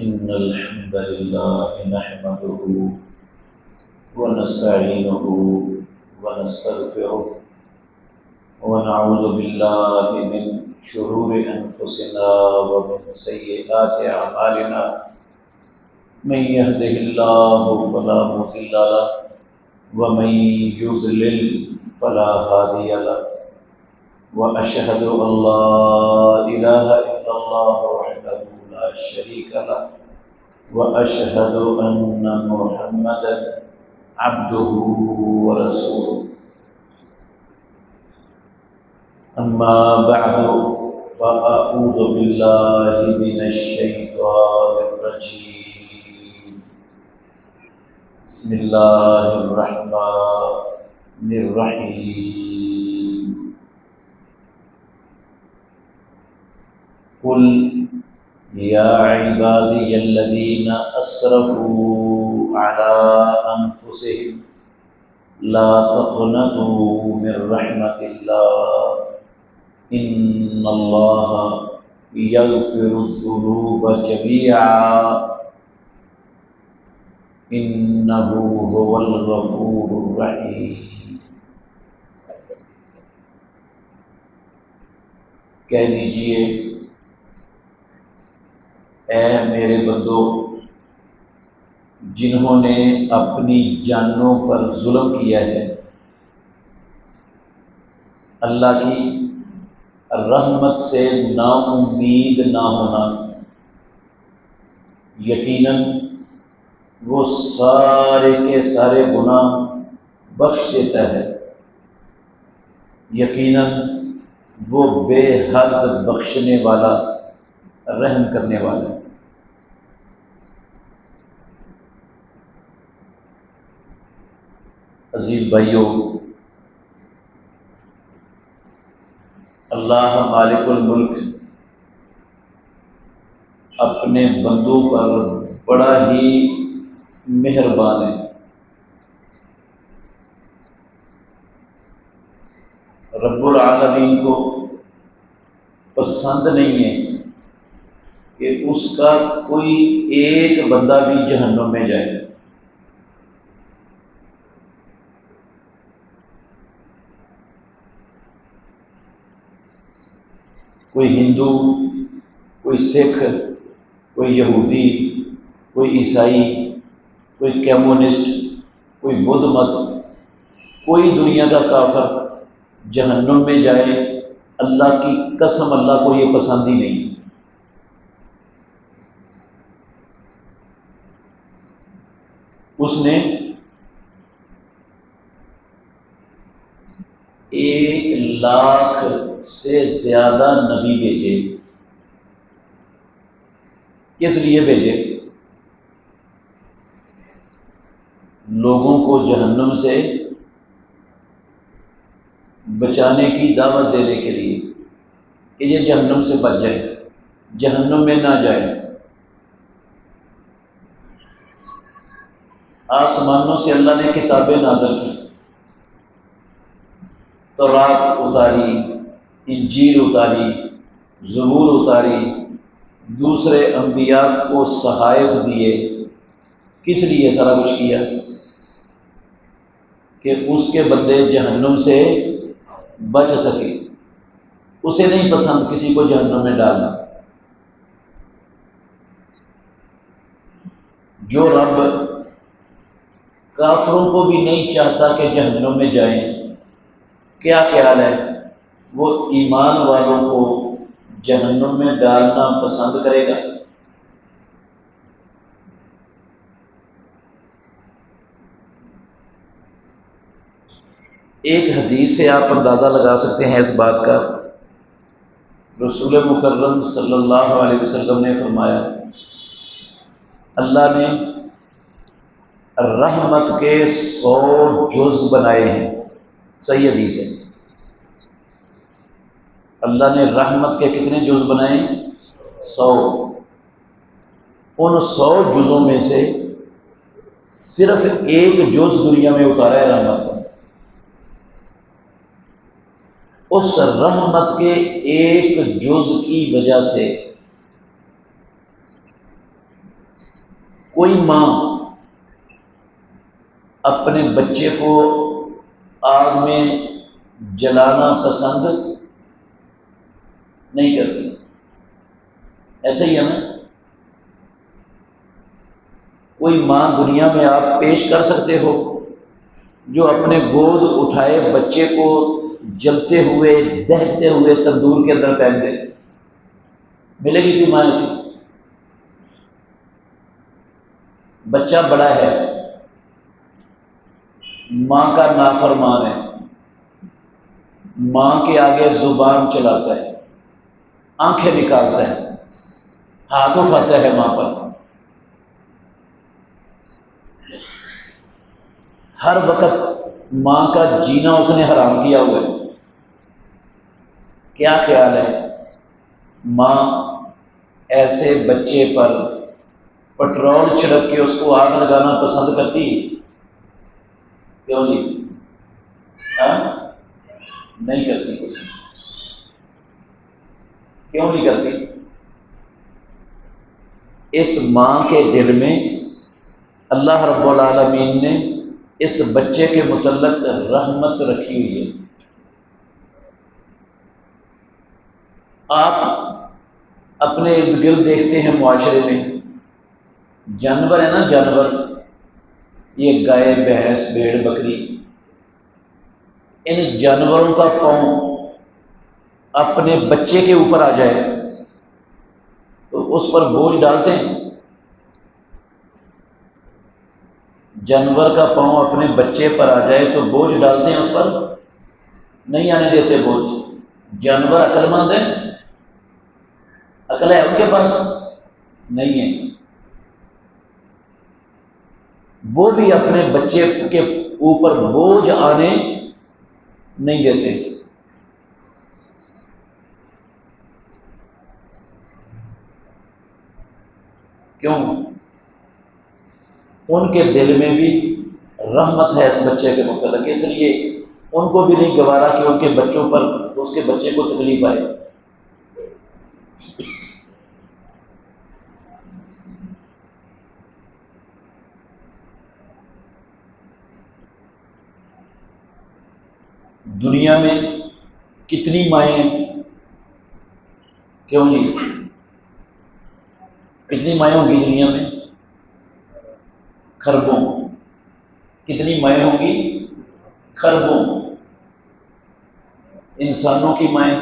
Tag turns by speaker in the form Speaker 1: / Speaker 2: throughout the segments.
Speaker 1: إن الحمد لله نحمده ونستعينه ونستغفره ونعوذ بالله من شرور أنفسنا ومن سيئات أعمالنا من يهده الله فلا مضل له ومن يضلل فلا هادي له وأشهد أن لا إله إلا الله وحده لا شريك له وأشهد أن محمدا عبده ورسوله أما بعد فأعوذ بالله من الشيطان الرجيم بسم الله الرحمن الرحيم قل يا عبادي الذين أسرفوا على أنفسهم لا تقنطوا من رحمة الله إن الله يغفر الذنوب جميعا إنه هو الغفور الرحيم۔ کہہ دیجئے اے میرے بندو جنہوں نے اپنی جانوں پر ظلم کیا ہے، اللہ کی رحمت سے نا امید نہ ہونا، یقیناً وہ سارے کے سارے گناہ بخش دیتا ہے، یقیناً وہ بے حد بخشنے والا رحم کرنے والا ہے۔ عزیز بھائیو، اللہ مالک الملک اپنے بندوں پر بڑا ہی مہربان ہے۔ رب العالمین کو پسند نہیں ہے کہ اس کا کوئی ایک بندہ بھی جہنم میں جائے۔ کوئی ہندو، کوئی سکھ، کوئی یہودی، کوئی عیسائی، کوئی کمیونسٹ، کوئی بدھ مت، کوئی دنیا کا کافر جہنم میں جائے، اللہ کی قسم اللہ کو یہ پسند ہی نہیں۔ اس نے 1,00,000 سے زیادہ نبی بھیجے۔ کس لیے بھیجے؟ لوگوں کو جہنم سے بچانے کی دعوت دینے کے لیے کہ یہ جہنم سے بچ جائے، جہنم میں نہ جائے۔ آسمانوں سے اللہ نے کتابیں نازل کی، تورات اتاری، انجیل اتاری، زبور اتاری، دوسرے انبیاء کو صحائف دیے۔ کس لیے سارا کچھ کیا؟ کہ اس کے بندے جہنم سے بچ سکے۔ اسے نہیں پسند کسی کو جہنم میں ڈالنا۔ جو رب کافروں کو بھی نہیں چاہتا کہ جہنم میں جائیں، کیا خیال ہے وہ ایمان والوں کو جہنم میں ڈالنا پسند کرے گا؟ ایک حدیث سے آپ اندازہ لگا سکتے ہیں اس بات کا۔ رسول مکرم صلی اللہ علیہ وسلم نے فرمایا، اللہ نے رحمت کے 100 جز بنائے ہیں۔ صحیح حدیث ہے۔ اللہ نے رحمت کے کتنے جز بنائے؟ 100۔ ان 100 جزوں میں سے صرف ایک جز دنیا میں اتارا ہے رحمت کا۔ اس رحمت کے ایک جز کی وجہ سے کوئی ماں اپنے بچے کو آگ میں جلانا پسند نہیں کرتی، ایسا ہی ہے نا؟ کوئی ماں دنیا میں آپ پیش کر سکتے ہو جو اپنے گود اٹھائے بچے کو جلتے ہوئے دہتے ہوئے تندور کے اندر پھینک دے؟ ملے گی کوئی ماں ایسی؟ بچہ بڑا ہے، ماں کا نافرمان ہے، ماں کے آگے زبان چلاتا ہے، آنکھیں نکالتا ہے، ہاتھ اٹھاتا ہے ماں پر، ہر وقت ماں کا جینا اس نے حرام کیا ہوا ہے۔ کیا خیال ہے ماں ایسے بچے پر پٹرول چھڑک کے اس کو آگ لگانا پسند کرتی؟ کیوں جی؟ ہاں؟ نہیں کرتی پسند۔ کیوں نہیں کرتی؟ اس ماں کے دل میں اللہ رب العالمین نے اس بچے کے متعلق رحمت رکھی ہوئی ہے۔ آپ اپنے ارد گرد دیکھتے ہیں معاشرے میں جانور ہے نا، جانور، یہ گائے بھینس بھیڑ بکری، ان جانوروں کا پاؤں اپنے بچے کے اوپر آ جائے تو اس پر بوجھ ڈالتے ہیں؟ جانور کا پاؤں اپنے بچے پر آ جائے تو بوجھ ڈالتے ہیں اس پر؟ نہیں آنے دیتے بوجھ۔ جانور عقل مند ہے؟ عقل ہے ان کے پاس؟ نہیں ہے۔ وہ بھی اپنے بچے کے اوپر بوجھ آنے نہیں دیتے۔ کیوں؟ ان کے دل میں بھی رحمت ہے اس بچے کے متعلق، اس لیے ان کو بھی نہیں گوارا کہ ان کے بچوں پر اس کے بچے کو تکلیف آئے۔ دنیا میں کتنی مائیں؟ کیوں جی؟ کتنی مائیں ہوں گی دنیا میں؟ خربوں۔ کتنی مائیں ہوں گی؟ خربوں۔ انسانوں کی مائیں،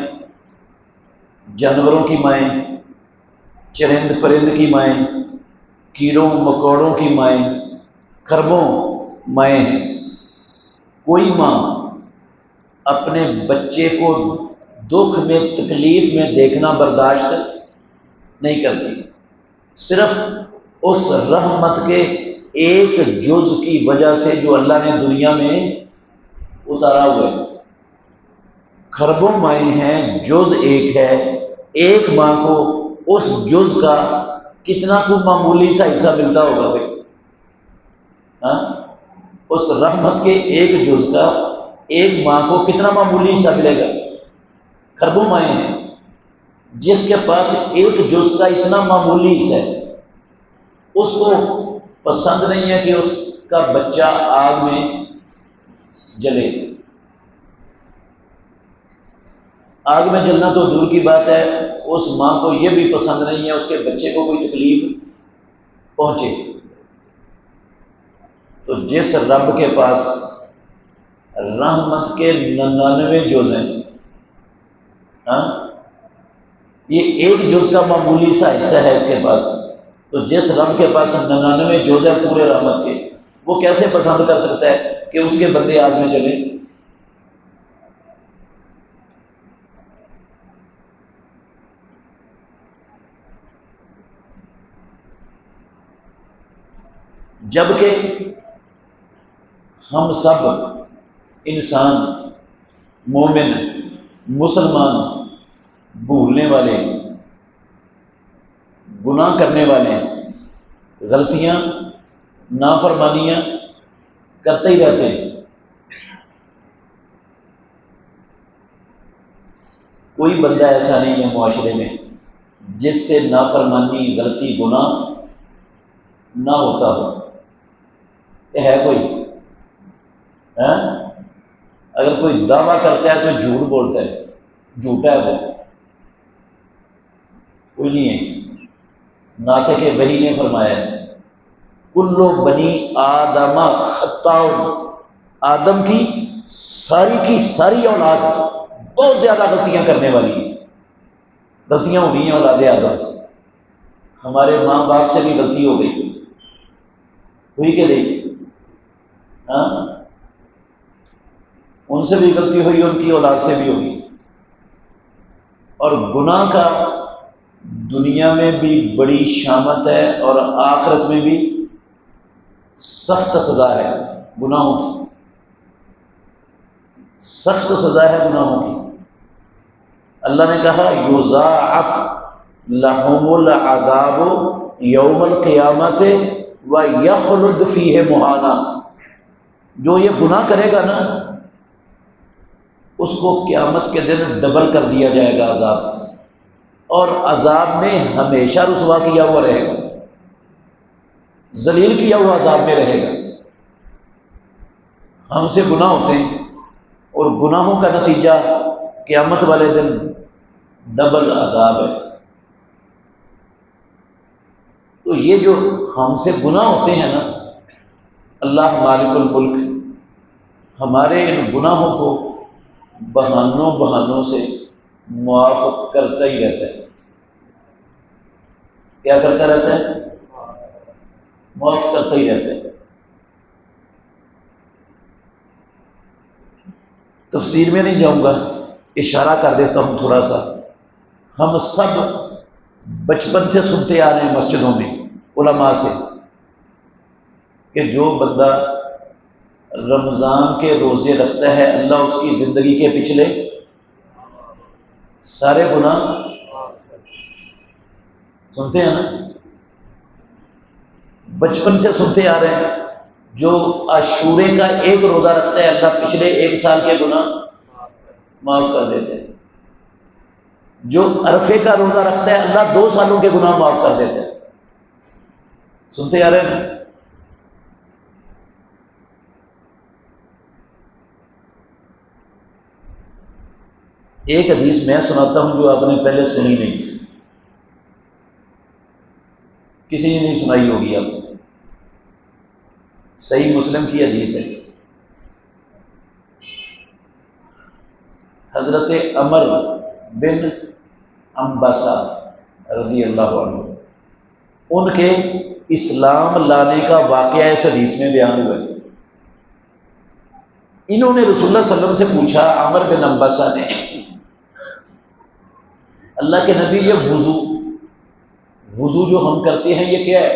Speaker 1: جانوروں کی مائیں، چرند پرند کی مائیں، کیڑوں مکوڑوں کی مائیں، خربوں مائیں ہیں۔ کوئی ماں اپنے بچے کو دکھ میں تکلیف میں دیکھنا برداشت نہیں کرتی، صرف اس رحمت کے ایک جز کی وجہ سے جو اللہ نے دنیا میں اتارا ہوا ہے۔ خربوں مائیں ہیں، جز ایک ہے، ایک ماں کو اس جز کا کتنا کو معمولی سا حصہ ملتا ہوگا بھائی؟ ہاں؟ اس رحمت کے ایک جز کا ایک ماں کو کتنا معمولی حصہ ملے گا؟ خربوں مائیں ہیں، جس کے پاس ایک جز کا اتنا معمولی حصہ ہے، اس کو پسند نہیں ہے کہ اس کا بچہ آگ میں جلے۔ آگ میں جلنا تو دور کی بات ہے، اس ماں کو یہ بھی پسند نہیں ہے اس کے بچے کو کوئی تکلیف پہنچے۔ تو جس رب کے پاس رحمت کے 99 جز ہیں، ہاں، یہ ایک جز کا معمولی سا حصہ ہے اس کے پاس، تو جس رب کے پاس 99 جز ہے پورے رحمت کے، وہ کیسے پسند کر سکتا ہے کہ اس کے بندے آگ میں جلیں؟ جبکہ ہم سب انسان، مومن، مسلمان، بھولنے والے، گناہ کرنے والے، غلطیاں نافرمانیاں کرتے ہی رہتے ہیں۔ کوئی بندہ ایسا نہیں ہے معاشرے میں جس سے نافرمانی، غلطی، گناہ نہ ہوتا ہو؟ یہ ہے کوئی؟ اگر کوئی دعویٰ کرتا ہے تو جھوٹ بولتا ہے، جھوٹا ہے وہ، کوئی نہیں ہے۔ ناطق وحی نے فرمایا ہے کلو بنی آدم خطاء، آدم کی ساری اولاد بہت زیادہ غلطیاں کرنے والی ہے، غلطیاں ہو گئی ہیں اولاد آدم سے۔ ہمارے ماں باپ سے بھی غلطی ہو گئی، ہوئی کہ نہیں؟ ان سے بھی غلطی ہوئی، ان کی اولاد سے بھی ہوگی۔ اور گناہ کا دنیا میں بھی بڑی شامت ہے اور آخرت میں بھی سخت سزا ہے گناہوں کی، سخت سزا ہے گناہوں کی۔ اللہ نے کہا یضاعف لہم العذاب یوم القیامت ویخلد فیہ مہانا، جو یہ گناہ کرے گا نا اس کو قیامت کے دن ڈبل کر دیا جائے گا عذاب، اور عذاب میں ہمیشہ رسوا کیا ہوا رہے گا، ذلیل کیا ہوا عذاب میں رہے گا۔ ہم سے گناہ ہوتے ہیں اور گناہوں کا نتیجہ قیامت والے دن ڈبل عذاب ہے۔ تو یہ جو ہم سے گناہ ہوتے ہیں نا، اللہ مالک الملک ہمارے ان گناہوں کو بہانوں سے معاف کرتا ہی رہتا ہے۔ کیا کرتا رہتا ہے؟ معاف کرتا ہی رہتا ہے۔ تفسیر میں نہیں جاؤں گا، اشارہ کر دیتا ہوں تھوڑا سا۔ ہم سب بچپن سے سنتے آ رہے ہیں مسجدوں میں علماء سے کہ جو بندہ رمضان کے روزے رکھتا ہے اللہ اس کی زندگی کے پچھلے سارے گناہ، سنتے ہیں نا، بچپن سے سنتے آ رہے ہیں۔ جو عاشورے کا ایک روزہ رکھتا ہے اللہ پچھلے ایک سال کے گناہ معاف کر دیتے ہیں۔ جو عرفے کا روزہ رکھتا ہے اللہ 2 سالوں کے گناہ معاف کر دیتے ہیں۔ سنتے آ رہے ہیں۔ ایک حدیث میں سناتا ہوں جو آپ نے پہلے سنی نہیں، کسی نے نہیں سنائی ہوگی آپ کو، صحیح مسلم کی حدیث ہے۔ حضرت عمر بن انبسہ رضی اللہ عنہ، ان کے اسلام لانے کا واقعہ اس حدیث میں بیان ہوا ہے۔ انہوں نے رسول اللہ صلی اللہ علیہ وسلم سے پوچھا، عمر بن انبسہ نے، اللہ کے نبی یہ وضو جو ہم کرتے ہیں یہ کیا ہے؟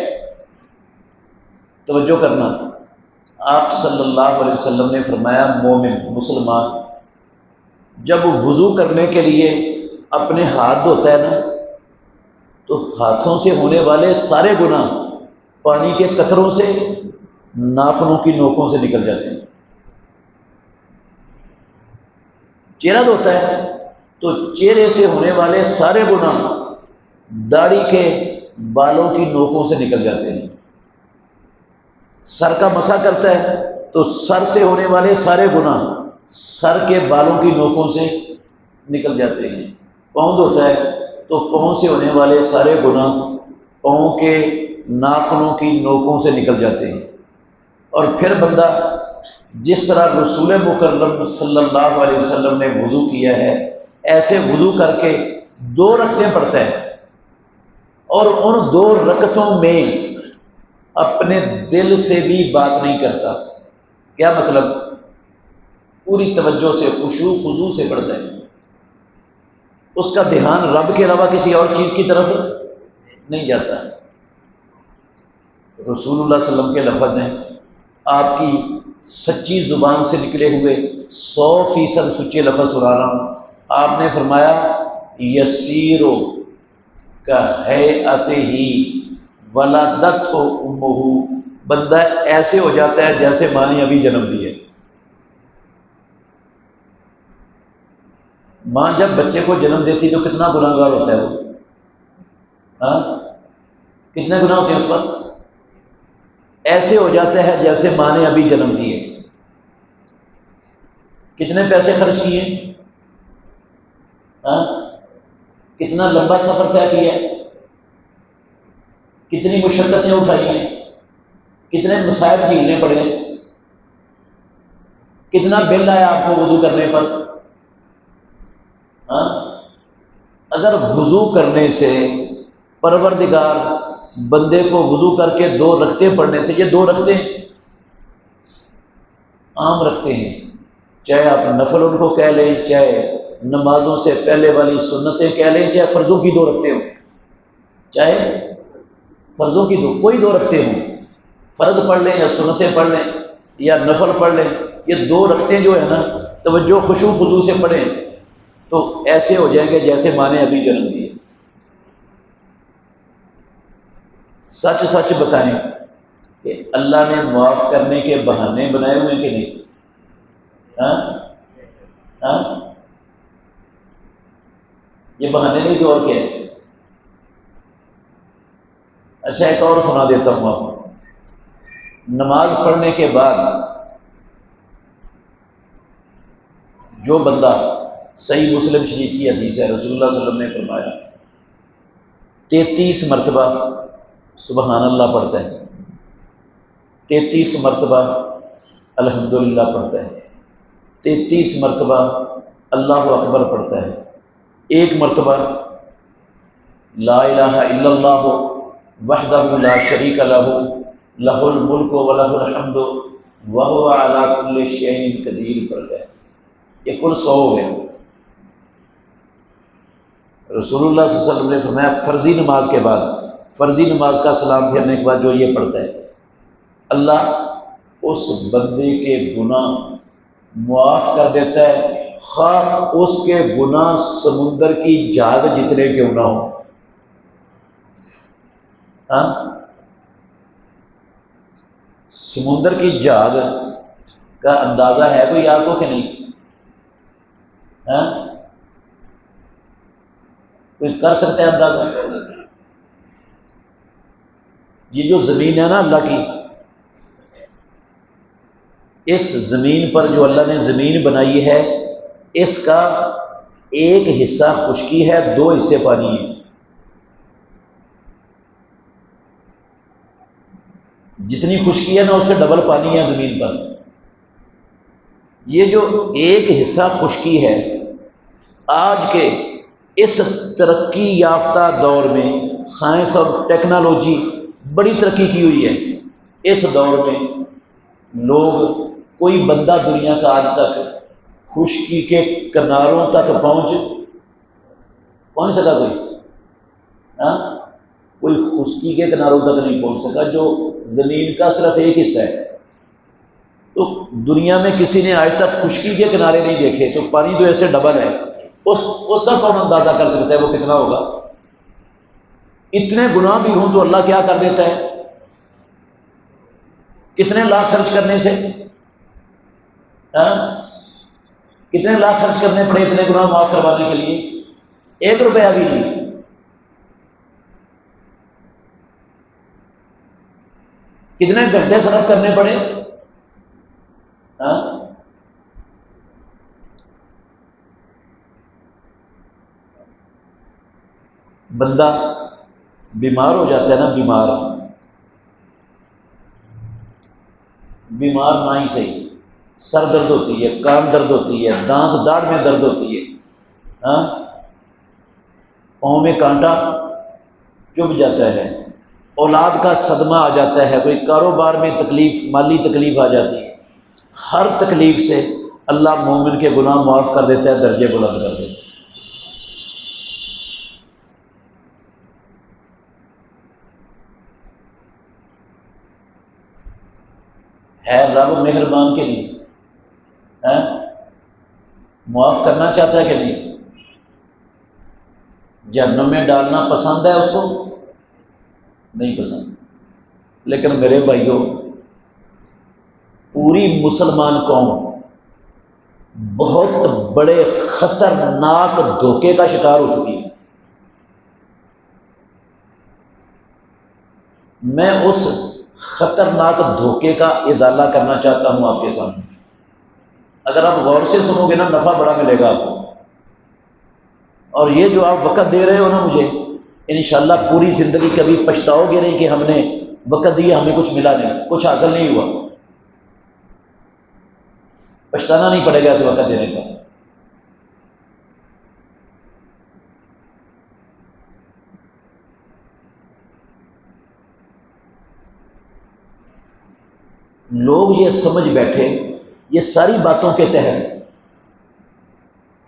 Speaker 1: توجہ کرنا، آپ صلی اللہ علیہ وسلم نے فرمایا مومن مسلمان جب وضو کرنے کے لیے اپنے ہاتھ دھوتا ہے نا تو ہاتھوں سے ہونے والے سارے گناہ پانی کے قطروں سے ناخنوں کی نوکوں سے نکل جاتے ہیں۔ چہرہ دھوتا ہے تو چہرے سے ہونے والے سارے گناہ داڑھی کے بالوں کی نوکوں سے نکل جاتے ہیں۔ سر کا مسح کرتا ہے تو سر سے ہونے والے سارے گناہ سر کے بالوں کی نوکوں سے نکل جاتے ہیں۔ پاؤں دھوتا ہے تو پاؤں سے ہونے والے سارے گناہ پاؤں کے ناخنوں کی نوکوں سے نکل جاتے ہیں۔ اور پھر بندہ جس طرح رسول مکرم صلی اللہ علیہ وسلم نے وضو کیا ہے ایسے وضو کر کے 2 رکعتیں پڑھتا ہے، اور ان 2 رکعتوں میں اپنے دل سے بھی بات نہیں کرتا۔ کیا مطلب؟ پوری توجہ سے خشوع خضوع سے پڑھتا ہے، اس کا دھیان رب کے علاوہ کسی اور چیز کی طرف نہیں جاتا۔ رسول اللہ صلی اللہ علیہ وسلم کے لفظ ہیں، آپ کی سچی زبان سے نکلے ہوئے 100% سچے لفظ سنا رہا ہوں۔ آپ نے فرمایا یسیرو کہیئتہ ولدتہ امہ، بندہ ایسے ہو جاتا ہے جیسے ماں نے ابھی جنم دیا ہے۔ ماں جب بچے کو جنم دیتی تو کتنا گناہ گار ہوتا ہے وہ، کتنے گناہ ہوتے ہیں اس وقت؟ ایسے ہو جاتا ہے جیسے ماں نے ابھی جنم دیے۔ کتنے پیسے خرچ کیے، ہاں؟ کتنا لمبا سفر طے کیا، کتنی مشقتیں اٹھائی ہیں، کتنے مسائل جھیلنے پڑے، کتنا بل آیا آپ کو وضو کرنے پر، ہاں؟ اگر وضو کرنے سے پروردگار بندے کو وضو کر کے 2 رکعتیں پڑھنے سے، یہ 2 رکعتیں عام رکھتے ہیں، چاہے آپ نفل ان کو کہہ لیں، چاہے نمازوں سے پہلے والی سنتیں کہہ لیں، چاہے فرضوں کی 2 رکعتیں ہوں، چاہے فرضوں کی کوئی 2 رکعتیں ہوں، فرض پڑھ لیں یا سنتیں پڑھ لیں یا نفل پڑھ لیں، یہ 2 رکعتیں جو ہے نا توجہ خشوع خضوع سے پڑھیں تو ایسے ہو جائیں گے جیسے ماں نے ابھی جنم دیے۔ سچ سچ بتائیں کہ اللہ نے معاف کرنے کے بہانے بنائے ہوئے کہ نہیں؟ ہاں؟ ہاں؟ یہ بہانے نہیں تو اور کیا ہے؟ اچھا ایک اور سنا دیتا ہوں آپ کو۔ نماز پڑھنے کے بعد جو بندہ، صحیح مسلم شریف کی حدیث ہے، رسول اللہ صلی اللہ علیہ وسلم نے فرمایا 33 مرتبہ سبحان اللہ پڑھتا ہے، 33 مرتبہ الحمدللہ پڑھتا ہے، 33 مرتبہ اللہ اکبر پڑھتا ہے، 1 مرتبہ لا الہ الا اللہ وحدہ لا شریک لہ لہ الملک و لہ الحمد وہو علی کل شیء قدیر پڑھتا ہے۔ یہ کل 100 ہو گئے۔ رسول اللہ صلی اللہ علیہ وسلم نے فرمایا فرضی نماز کے بعد، فرضی نماز کا سلام پھیرنے کے بعد جو یہ پڑھتا ہے، اللہ اس بندے کے گناہ معاف کر دیتا ہے، خواہ اس کے گناہ سمندر کی جھاگ جتنے کیوں نہ ہو۔ ہاں؟ سمندر کی جھاگ کا اندازہ ہے کوئی آپ کو کہ نہیں؟ ہاں؟ کوئی کر سکتا ہے اندازہ؟ یہ جو زمین ہے نا اللہ کی، اس زمین پر جو اللہ نے زمین بنائی ہے، اس کا 1 حصہ خشکی ہے، 2 حصے پانی ہیں۔ جتنی خشکی ہے نا اس سے ڈبل پانی ہے زمین پر۔ یہ جو 1 حصہ خشکی ہے، آج کے اس ترقی یافتہ دور میں سائنس اور ٹیکنالوجی بڑی ترقی کی ہوئی ہے، اس دور میں لوگ، کوئی بندہ دنیا کا آج تک خشکی کے کناروں تک پہنچ سکا کوئی؟ ہاں؟ کوئی خشکی کے کناروں تک نہیں پہنچ سکا، جو زمین کا صرف 1 حصہ ہے۔ تو دنیا میں کسی نے آج تک خشکی کے کنارے نہیں دیکھے، تو پانی تو ایسے ڈبل ہے، اس کا کون اندازہ کر سکتا ہے وہ کتنا ہوگا؟ اتنے گناہ بھی ہوں تو اللہ کیا کر دیتا ہے؟ کتنے لاکھ خرچ کرنے سے، ہاں؟ کتنے لاکھ خرچ کرنے پڑے اتنے گناہ معاف کروانے کے لیے؟ 1 روپیہ بھی نہیں۔ کتنے گھنٹے صرف کرنے پڑے، ہاں؟ بندہ بیمار ہو جاتا ہے نا، بیمار نہ ہی صحیح، سر درد ہوتی ہے، کان درد ہوتی ہے، دانت داڑھ میں درد ہوتی ہے، ہاں؟ پاؤں میں کانٹا چبھ جاتا ہے، اولاد کا صدمہ آ جاتا ہے، کوئی کاروبار میں تکلیف، مالی تکلیف آ جاتی ہے، ہر تکلیف سے اللہ مومن کے گناہ معاف کر دیتا ہے، درجے بلند کر دیتا ہے۔ رب مہربان کے لیے، ہاں؟ معاف کرنا چاہتا ہے کہ نہیں؟ جہنم میں ڈالنا پسند ہے اس کو؟ نہیں پسند۔ لیکن میرے بھائیوں، پوری مسلمان قوم بہت بڑے خطرناک دھوکے کا شکار ہو چکی ہے۔ میں اس خطرناک دھوکے کا ازالہ کرنا چاہتا ہوں آپ کے سامنے. اگر آپ غور سے سنو گے نا نفع بڑا ملے گا آپ کو. اور یہ جو آپ وقت دے رہے ہو نا مجھے، انشاءاللہ پوری زندگی کبھی پچھتاؤ گے نہیں کہ ہم نے وقت دیا ہمیں کچھ ملا نہیں، کچھ حاصل نہیں ہوا. پچھتانا نہیں پڑے گا اس وقت دینے کا. لوگ یہ سمجھ بیٹھے یہ ساری باتوں کے تحت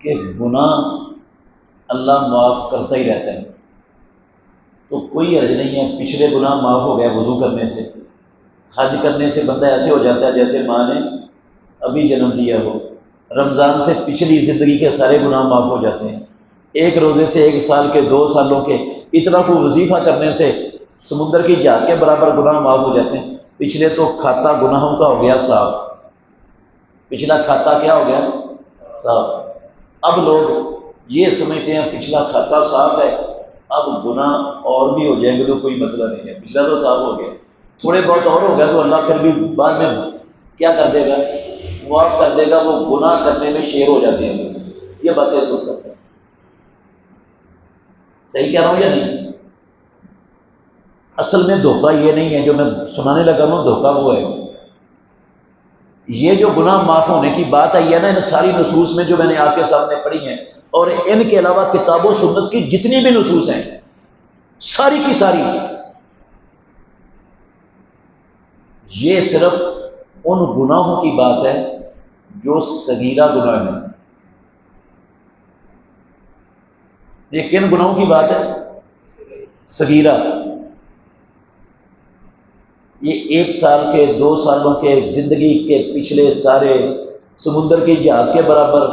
Speaker 1: کہ گناہ اللہ معاف کرتا ہی رہتا ہے، تو کوئی حرج نہیں ہے. پچھلے گناہ معاف ہو گیا وضو کرنے سے، حج کرنے سے بندہ ایسے ہو جاتا ہے جیسے ماں نے ابھی جنم دیا ہو. رمضان سے پچھلی زندگی کے سارے گناہ معاف ہو جاتے ہیں. ایک روزے سے 1 سال کے 2 سالوں کے اتنا کو وظیفہ کرنے سے سمندر کی جہاز کے برابر گناہ معاف ہو جاتے ہیں. پچھلے تو کھاتا گناہوں کا ہو گیا صاف، پچھلا کھاتا کیا ہو گیا صاف. اب لوگ یہ سمجھتے ہیں پچھلا کھاتا صاف ہے، اب گناہ اور بھی ہو جائیں گے تو کوئی مسئلہ نہیں ہے، پچھلا تو صاف ہو گیا، تھوڑے بہت اور ہو گیا تو اللہ پھر بھی بعد میں کیا کر دے گا، معاف کر دے گا. وہ گناہ کرنے میں شیر ہو جاتے ہیں. یہ باتیں سن کرتے ہیں. صحیح کہہ رہا ہوں یا نہیں؟ اصل میں دھوکہ یہ نہیں ہے جو میں سنانے لگا ہوں، دھوکہ وہ ہے یہ جو گناہ معاف ہونے کی بات آئی ہے نا ان ساری نصوص میں جو میں نے آپ کے سامنے پڑھی ہیں، اور ان کے علاوہ کتاب و سنت کی جتنی بھی نصوص ہیں ساری کی ساری، یہ صرف ان گناہوں کی بات ہے جو صغیرہ گناہ ہیں. یہ کن گناہوں کی بات ہے؟ صغیرہ. یہ 1 سال کے 2 سالوں کے زندگی کے پچھلے سارے سمندر کی جہاز کے برابر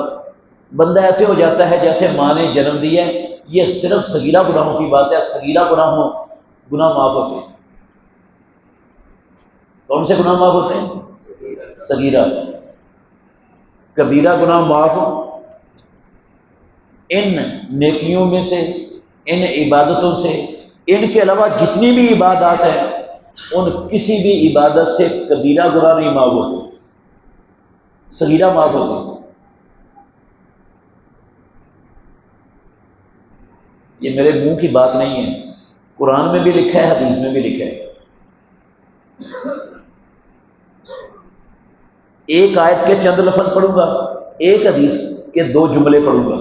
Speaker 1: بندہ ایسے ہو جاتا ہے جیسے ماں نے جنم دیا ہے. یہ صرف صغیرہ گناہوں کی بات ہے. صغیرہ گناہ معاف ہوتے ہیں. کون سے گناہ معاف ہوتے ہیں؟ صغیرہ. کبیرہ گناہ معاف ان نیکیوں میں سے، ان عبادتوں سے، ان کے علاوہ جتنی بھی عبادات ہیں ان کسی بھی عبادت سے کبیرہ گناہ نہیں معاف ہوتے، صغیرہ معاف ہوتے. یہ میرے منہ کی بات نہیں ہے، قرآن میں بھی لکھا ہے، حدیث میں بھی لکھا ہے. ایک آیت کے چند لفظ پڑھوں گا، ایک حدیث کے 2 جملے پڑھوں گا.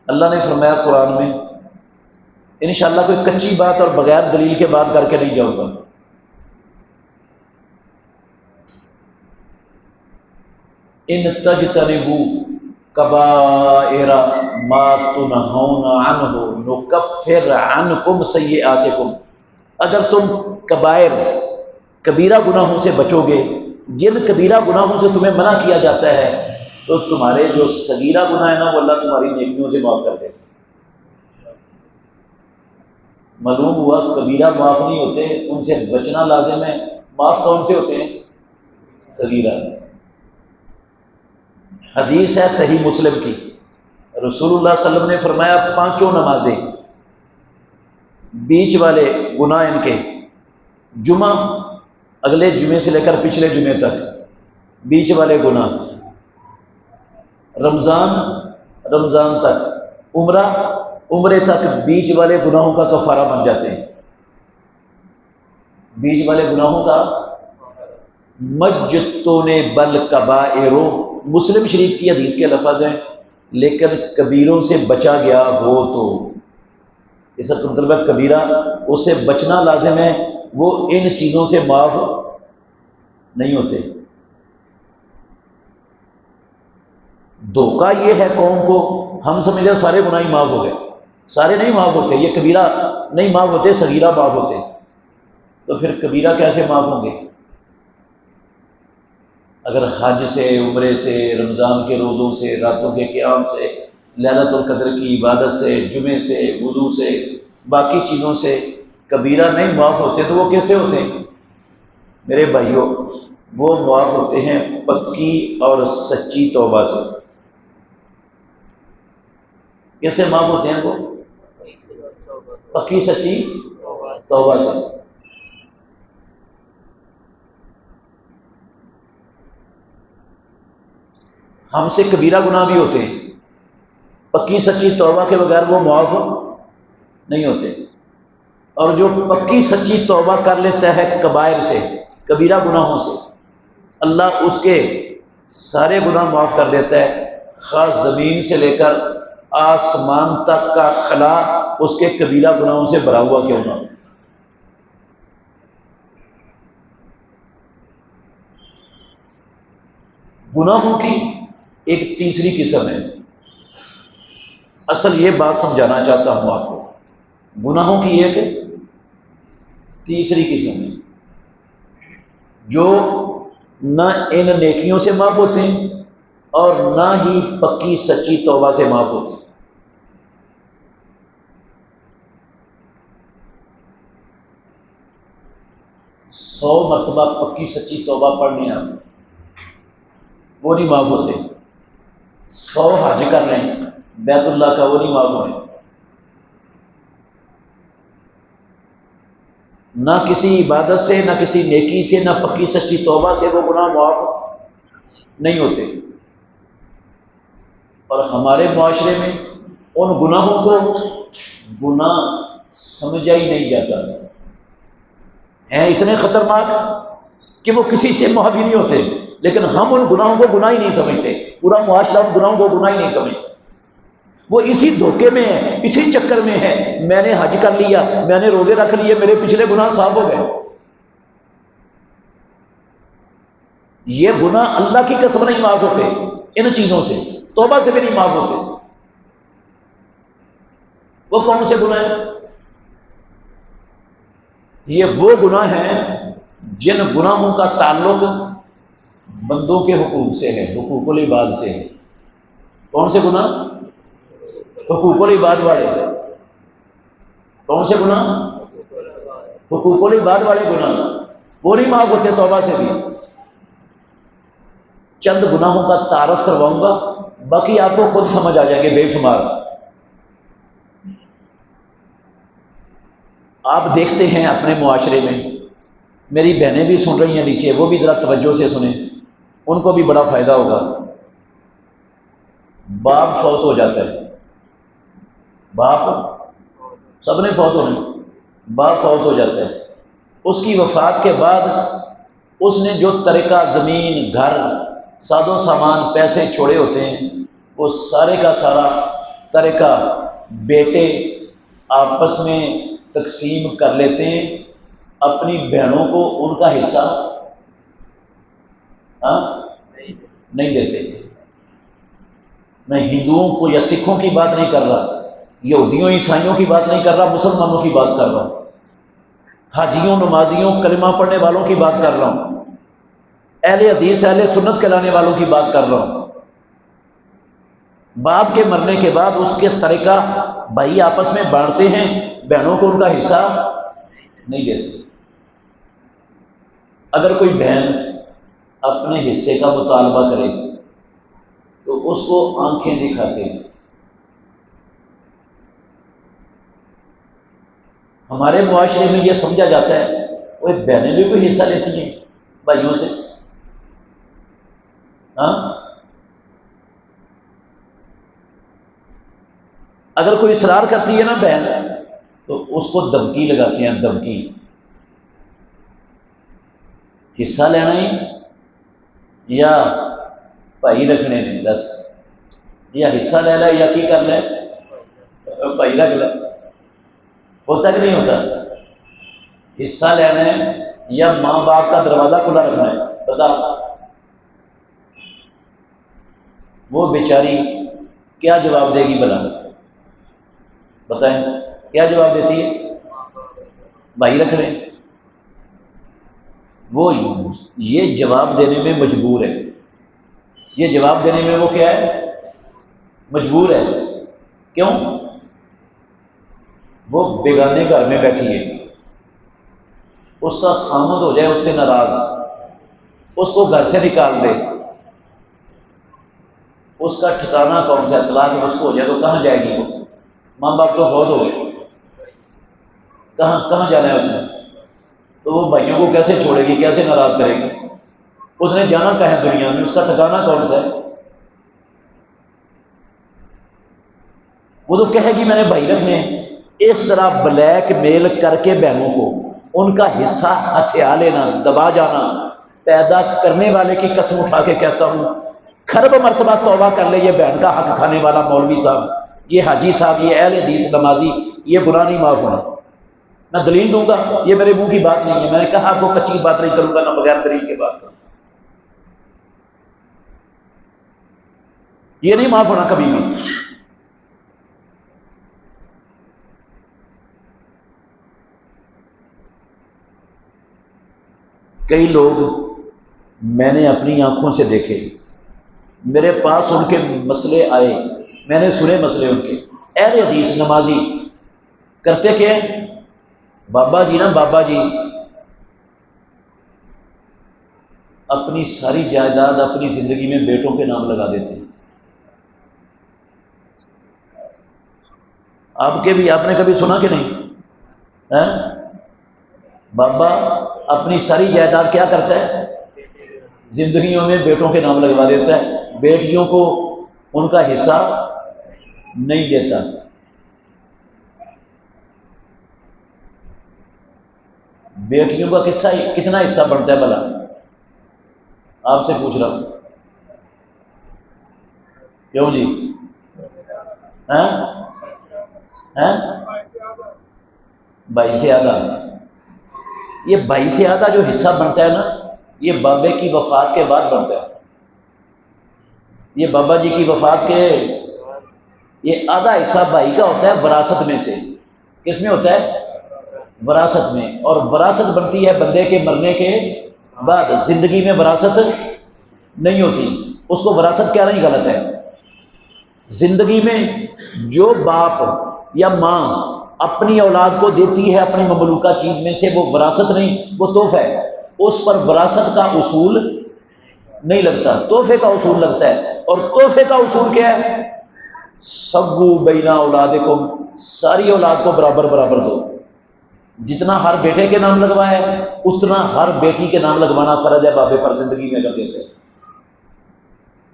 Speaker 1: اللہ نے فرمایا قرآن میں، انشاءاللہ کوئی کچی بات اور بغیر دلیل کے بات کر کے نہیں جاؤں گا. ان تجتنبوا کبائر ما تنہون عنہ نکفر عنکم سیئاتکم. اگر تم کبائر کبیرہ گناہوں سے بچو گے، جن کبیرہ گناہوں سے تمہیں منع کیا جاتا ہے، تو تمہارے جو صغیرہ گناہ ہے نا وہ اللہ تمہاری نیکیوں سے معاف کر دے. معلوم ہوا کبیرہ معاف نہیں ہوتے، ان سے بچنا لازم ہے. معاف کون سے ہوتے ہیں؟ صغیرہ. حدیث ہے صحیح مسلم کی، رسول اللہ صلی اللہ علیہ وسلم نے فرمایا 5 نمازیں بیچ والے گناہ ان کے، جمعہ اگلے جمعے سے لے کر پچھلے جمعے تک بیچ والے گناہ، رمضان تک، عمرے تک بیچ والے گناہوں کا کفارہ بن جاتے ہیں. بیچ والے گناہوں کا مجتون بل کبائرو، مسلم شریف کی حدیث کے لفظ ہیں، لیکن کبیروں سے بچا گیا ہو تو، اس کا مطلب ہے کبیرہ اس سے بچنا لازم ہے، وہ ان چیزوں سے معاف نہیں ہوتے. دھوکہ یہ ہے قوم کو، ہم سمجھتے سارے گناہ ہی معاف ہو گئے. سارے نہیں معاف ہوتے، یہ کبیرہ نہیں معاف ہوتے، صغیرہ معاف ہوتے. تو پھر کبیرہ کیسے معاف ہوں گے؟ اگر حج سے، عمرے سے، رمضان کے روزوں سے، راتوں کے قیام سے، ليلۃ القدر کی عبادت سے، جمعے سے، وضو سے، باقی چیزوں سے کبیرہ نہیں معاف ہوتے تو وہ کیسے ہوتے ہیں؟ میرے بھائیوں، وہ معاف ہوتے ہیں پکی اور سچی توبہ سے. کیسے معاف ہوتے ہیں وہ؟ پکی سچی توبہ سے. ہم سے کبیرہ گناہ بھی ہوتے ہیں، پکی سچی توبہ کے بغیر وہ معاف نہیں ہوتے، اور جو پکی سچی توبہ کر لیتا ہے کبائر سے، کبیرہ گناہوں سے، اللہ اس کے سارے گناہ معاف کر دیتا ہے، خاص زمین سے لے کر آسمان تک کا خلا اس کے کبیرہ گناہوں سے بھرا ہوا کیوں نہ ہو۔ گناہوں کی ایک تیسری قسم ہے، اصل یہ بات سمجھانا چاہتا ہوں آپ کو، گناہوں کی ایک تیسری قسم ہے جو نہ ان نیکیوں سے معاف ہوتے ہیں اور نہ ہی پکی سچی توبہ سے معاف ہوتے ہیں۔ 100 مرتبہ پکی سچی توبہ پڑھنے آپ وہ نہیں معاف ہوتے، 100 حج کر لیں بیت اللہ کا وہ نہیں معاف ہونے، نہ کسی عبادت سے، نہ کسی نیکی سے، نہ پکی سچی توبہ سے وہ گناہ معاف نہیں ہوتے۔ اور ہمارے معاشرے میں ان گناہوں کو گناہ سمجھا ہی نہیں جاتا، ہیں اتنے خطرناک کہ وہ کسی سے معاف ہی نہیں ہوتے، لیکن ہم ان گناہوں کو گناہ ہی نہیں سمجھتے، پورا معاشرہ ان گناہوں کو گناہ ہی نہیں سمجھتا۔ وہ اسی دھوکے میں ہے، اسی چکر میں ہے، میں نے حج کر لیا، میں نے روزے رکھ لیے، میرے پچھلے گناہ صاف ہو گئے۔ یہ گناہ اللہ کی قسم نہیں معاف ہوتے، ان چیزوں سے، توبہ سے بھی نہیں معاف ہوتے۔ وہ کون سے گناہ ہیں؟ یہ وہ گناہ ہیں جن گناہوں کا تعلق بندوں کے حقوق سے ہے، حقوق العباد سے ہے۔ کون سے گناہ؟ حقوق العباد والے۔ کون سے گناہ؟ حقوق العباد والے گناہ، وہ نہیں معاف ہوتے توبہ سے بھی۔ چند گناہوں کا تعارف کرواؤں گا، باقی آپ کو خود سمجھ آ جائیں گے بے شمار۔ آپ دیکھتے ہیں اپنے معاشرے میں، میری بہنیں بھی سن رہی ہیں نیچے، وہ بھی ذرا توجہ سے سنیں، ان کو بھی بڑا فائدہ ہوگا۔ باپ فوت ہو جاتا ہے، باپ سب نے فوت ہونا، باپ فوت ہو جاتا ہے، اس کی وفات کے بعد اس نے جو ترکہ زمین، گھر، ساز و سامان، پیسے چھوڑے ہوتے ہیں، وہ سارے کا سارا ترکہ بیٹے آپس میں تقسیم کر لیتے ہیں، اپنی بہنوں کو ان کا حصہ نہیں دیتے۔ میں ہندوؤں کو یا سکھوں کی بات نہیں کر رہا، یہودیوں عیسائیوں کی بات نہیں کر رہا، مسلمانوں کی بات کر رہا ہوں، حاجیوں، نمازیوں، کلمہ پڑھنے والوں کی بات کر رہا ہوں، اہل حدیث، اہل سنت کہلانے والوں کی بات کر رہا ہوں۔ باپ کے مرنے کے بعد اس کے ترکہ بھائی آپس میں بانٹتے ہیں، بہنوں کو ان کا حصہ نہیں دیتے۔ اگر کوئی بہن اپنے حصے کا مطالبہ کرے تو اس کو آنکھیں دکھاتے ہیں۔ ہمارے معاشرے میں یہ سمجھا جاتا ہے وہ بہنیں بھی کوئی حصہ لیتی ہیں بھائیوں سے، اگر کوئی اصرار کرتی ہے نا بہن تو اس کو دھمکی لگاتے ہیں، دھمکی، حصہ لینا ہی یا بھائی رکھنے میں، بس یا حصہ لے لے یا کی کر لے، بھائی رکھ لے۔ ہوتا کہ نہیں ہوتا؟ حصہ لینا ہے یا ماں باپ کا دروازہ کھلا رکھنا ہے؟ بتا، وہ بیچاری کیا جواب دے گی بھلا؟ بتائیں کیا جواب دیتی ہے؟ بھائی رکھ لیں۔ وہ یہ جواب دینے میں مجبور ہے، یہ جواب دینے میں وہ کیا ہے؟ مجبور ہے۔ کیوں؟ وہ بیگانے گھر میں بیٹھی ہے، اس کا خامد ہو جائے اس سے ناراض، اس کو گھر سے نکال دے، اس کا ٹھکانہ کون سا؟ طلاق اس کو ہو جائے تو کہاں جائے گی وہ؟ ماں باپ تو بہت ہو گئے، کہاں جانا ہے اس نے؟ تو وہ بھائیوں کو کیسے چھوڑے گی، کیسے ناراض کرے گی؟ اس نے جانا کہاں ہے دنیا میں؟ اس کا ٹھکانہ کون سا ہے؟ وہ تو کہے گی میں نے بھائی رکھنے ہیں۔ اس طرح بلیک میل کر کے بہنوں کو ان کا حصہ ہتھیا لینا، دبا جانا، پیدا کرنے والے کی قسم اٹھا کے کہتا ہوں کھرب مرتبہ توبہ کر لے یہ بہن کا حق کھانے والا مولوی صاحب، یہ حاجی صاحب، یہ اہل حدیث نمازی، یہ گناہ نہیں معاف ہونا۔ میں دلیل دوں گا، یہ میرے منہ کی بات نہیں ہے، میں نے کہا آپ کو کچی بات نہیں کروں گا، نہ بغیر دلیل کے بات کروں، یہ نہیں معاف ہونا کبھی بھی۔ کئی لوگ میں نے اپنی آنکھوں سے دیکھے، میرے پاس ان کے مسئلے آئے، میں نے سنے مسئلے ان کے، اہل حدیث نمازی کرتے کہ بابا جی نا بابا جی اپنی ساری جائیداد اپنی زندگی میں بیٹوں کے نام لگا دیتے ہیں۔ آپ نے کبھی سنا کہ نہیں؟ بابا اپنی ساری جائیداد کیا کرتا ہے؟ زندگیوں میں بیٹوں کے نام لگوا دیتا ہے، بیٹیوں کو ان کا حصہ نہیں دیتا۔ بیٹیوں کا کتنا حصہ بنتا ہے بھلا؟ آپ سے پوچھ رہا ہوں، کیوں جی؟ بھائی سے آدھا۔ یہ بھائی سے آدھا جو حصہ بنتا ہے نا، یہ بابے کی وفات کے بعد بنتا ہے۔ یہ بابا جی کی وفات کے یہ آدھا حصہ بھائی کا ہوتا ہے وراثت میں سے۔ کس میں ہوتا ہے؟ وراثت میں۔ اور وراثت بنتی ہے بندے کے مرنے کے بعد، زندگی میں وراثت نہیں ہوتی۔ اس کو وراثت کیا نہیں غلط ہے؟ زندگی میں جو باپ یا ماں اپنی اولاد کو دیتی ہے اپنی مملوکہ چیز میں سے، وہ وراثت نہیں، وہ تحفہ ہے، اس پر وراثت کا اصول نہیں لگتا، تحفے کا اصول لگتا ہے۔ اور تحفے کا اصول کیا ہے؟ سبو بینا اولادکم، ساری اولاد کو برابر برابر دو۔ جتنا ہر بیٹے کے نام لگوایا ہے اتنا ہر بیٹی کے نام لگوانا فرض ہے بابے پر، زندگی میں اگر دیتے ہیں۔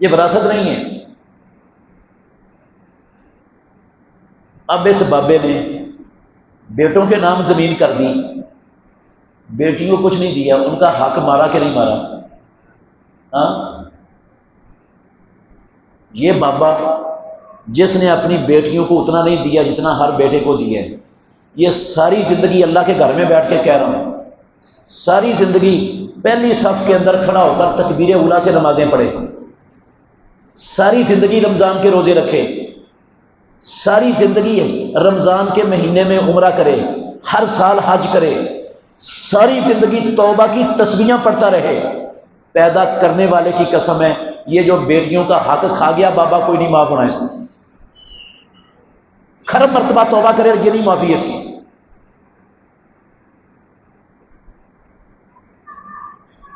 Speaker 1: یہ وراثت نہیں ہے۔ اب اس بابے نے بیٹوں کے نام زمین کر دی، بیٹیوں کو کچھ نہیں دیا، ان کا حق مارا کہ نہیں مارا؟ ہاں؟ یہ بابا جس نے اپنی بیٹیوں کو اتنا نہیں دیا جتنا ہر بیٹے کو دیا ہے، یہ ساری زندگی اللہ کے گھر میں بیٹھ کے کہہ رہا ہوں، ساری زندگی پہلی صف کے اندر کھڑا ہو کر تکبیر اولیٰ سے نمازیں پڑھے، ساری زندگی رمضان کے روزے رکھے، ساری زندگی رمضان کے مہینے میں عمرہ کرے، ہر سال حج کرے، ساری زندگی توبہ کی تسبیحاں پڑھتا رہے، پیدا کرنے والے کی قسم ہے یہ جو بیٹیوں کا حق کھا گیا بابا کوئی نہیں معاف ہونا اس سے، کھرب مرتبہ توبہ کرے، یہ نہیں معافی اس کی۔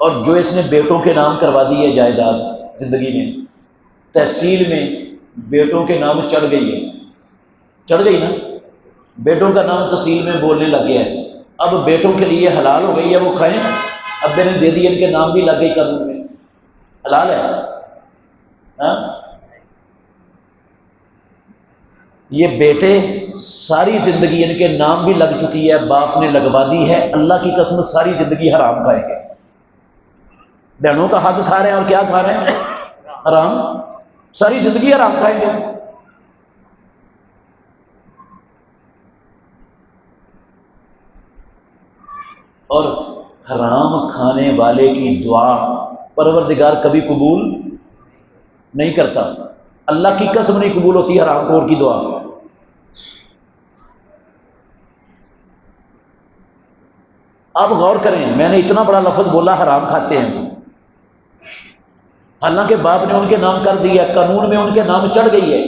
Speaker 1: اور جو اس نے بیٹوں کے نام کروا دی ہے جائیداد زندگی میں، تحصیل میں بیٹوں کے نام چڑھ گئی ہے، چڑھ گئی نا، بیٹوں کا نام تحصیل میں بولنے لگ گیا ہے، اب بیٹوں کے لیے حلال ہو گئی ہے وہ کھائیں، ابے نے دے دی، ان کے نام بھی لگ گئی قانون میں، حلال ہے۔ ہاں؟ یہ بیٹے ساری زندگی ان کے نام بھی لگ چکی ہے، باپ نے لگوا دی ہے، اللہ کی قسم ساری زندگی حرام کھائیں گے، بہنوں کا حق کھا رہے ہیں اور کیا کھا رہے ہیں؟ حرام، ساری زندگی حرام کھائیں گے۔ اور حرام کھانے والے کی دعا پروردگار کبھی قبول نہیں کرتا، اللہ کی قسم نہیں قبول ہوتی حرام خور کی دعا۔ اب غور کریں، میں نے اتنا بڑا لفظ بولا حرام کھاتے ہیں، حالانکہ باپ نے ان کے نام کر دیا، قانون میں ان کے نام چڑھ گئی ہے،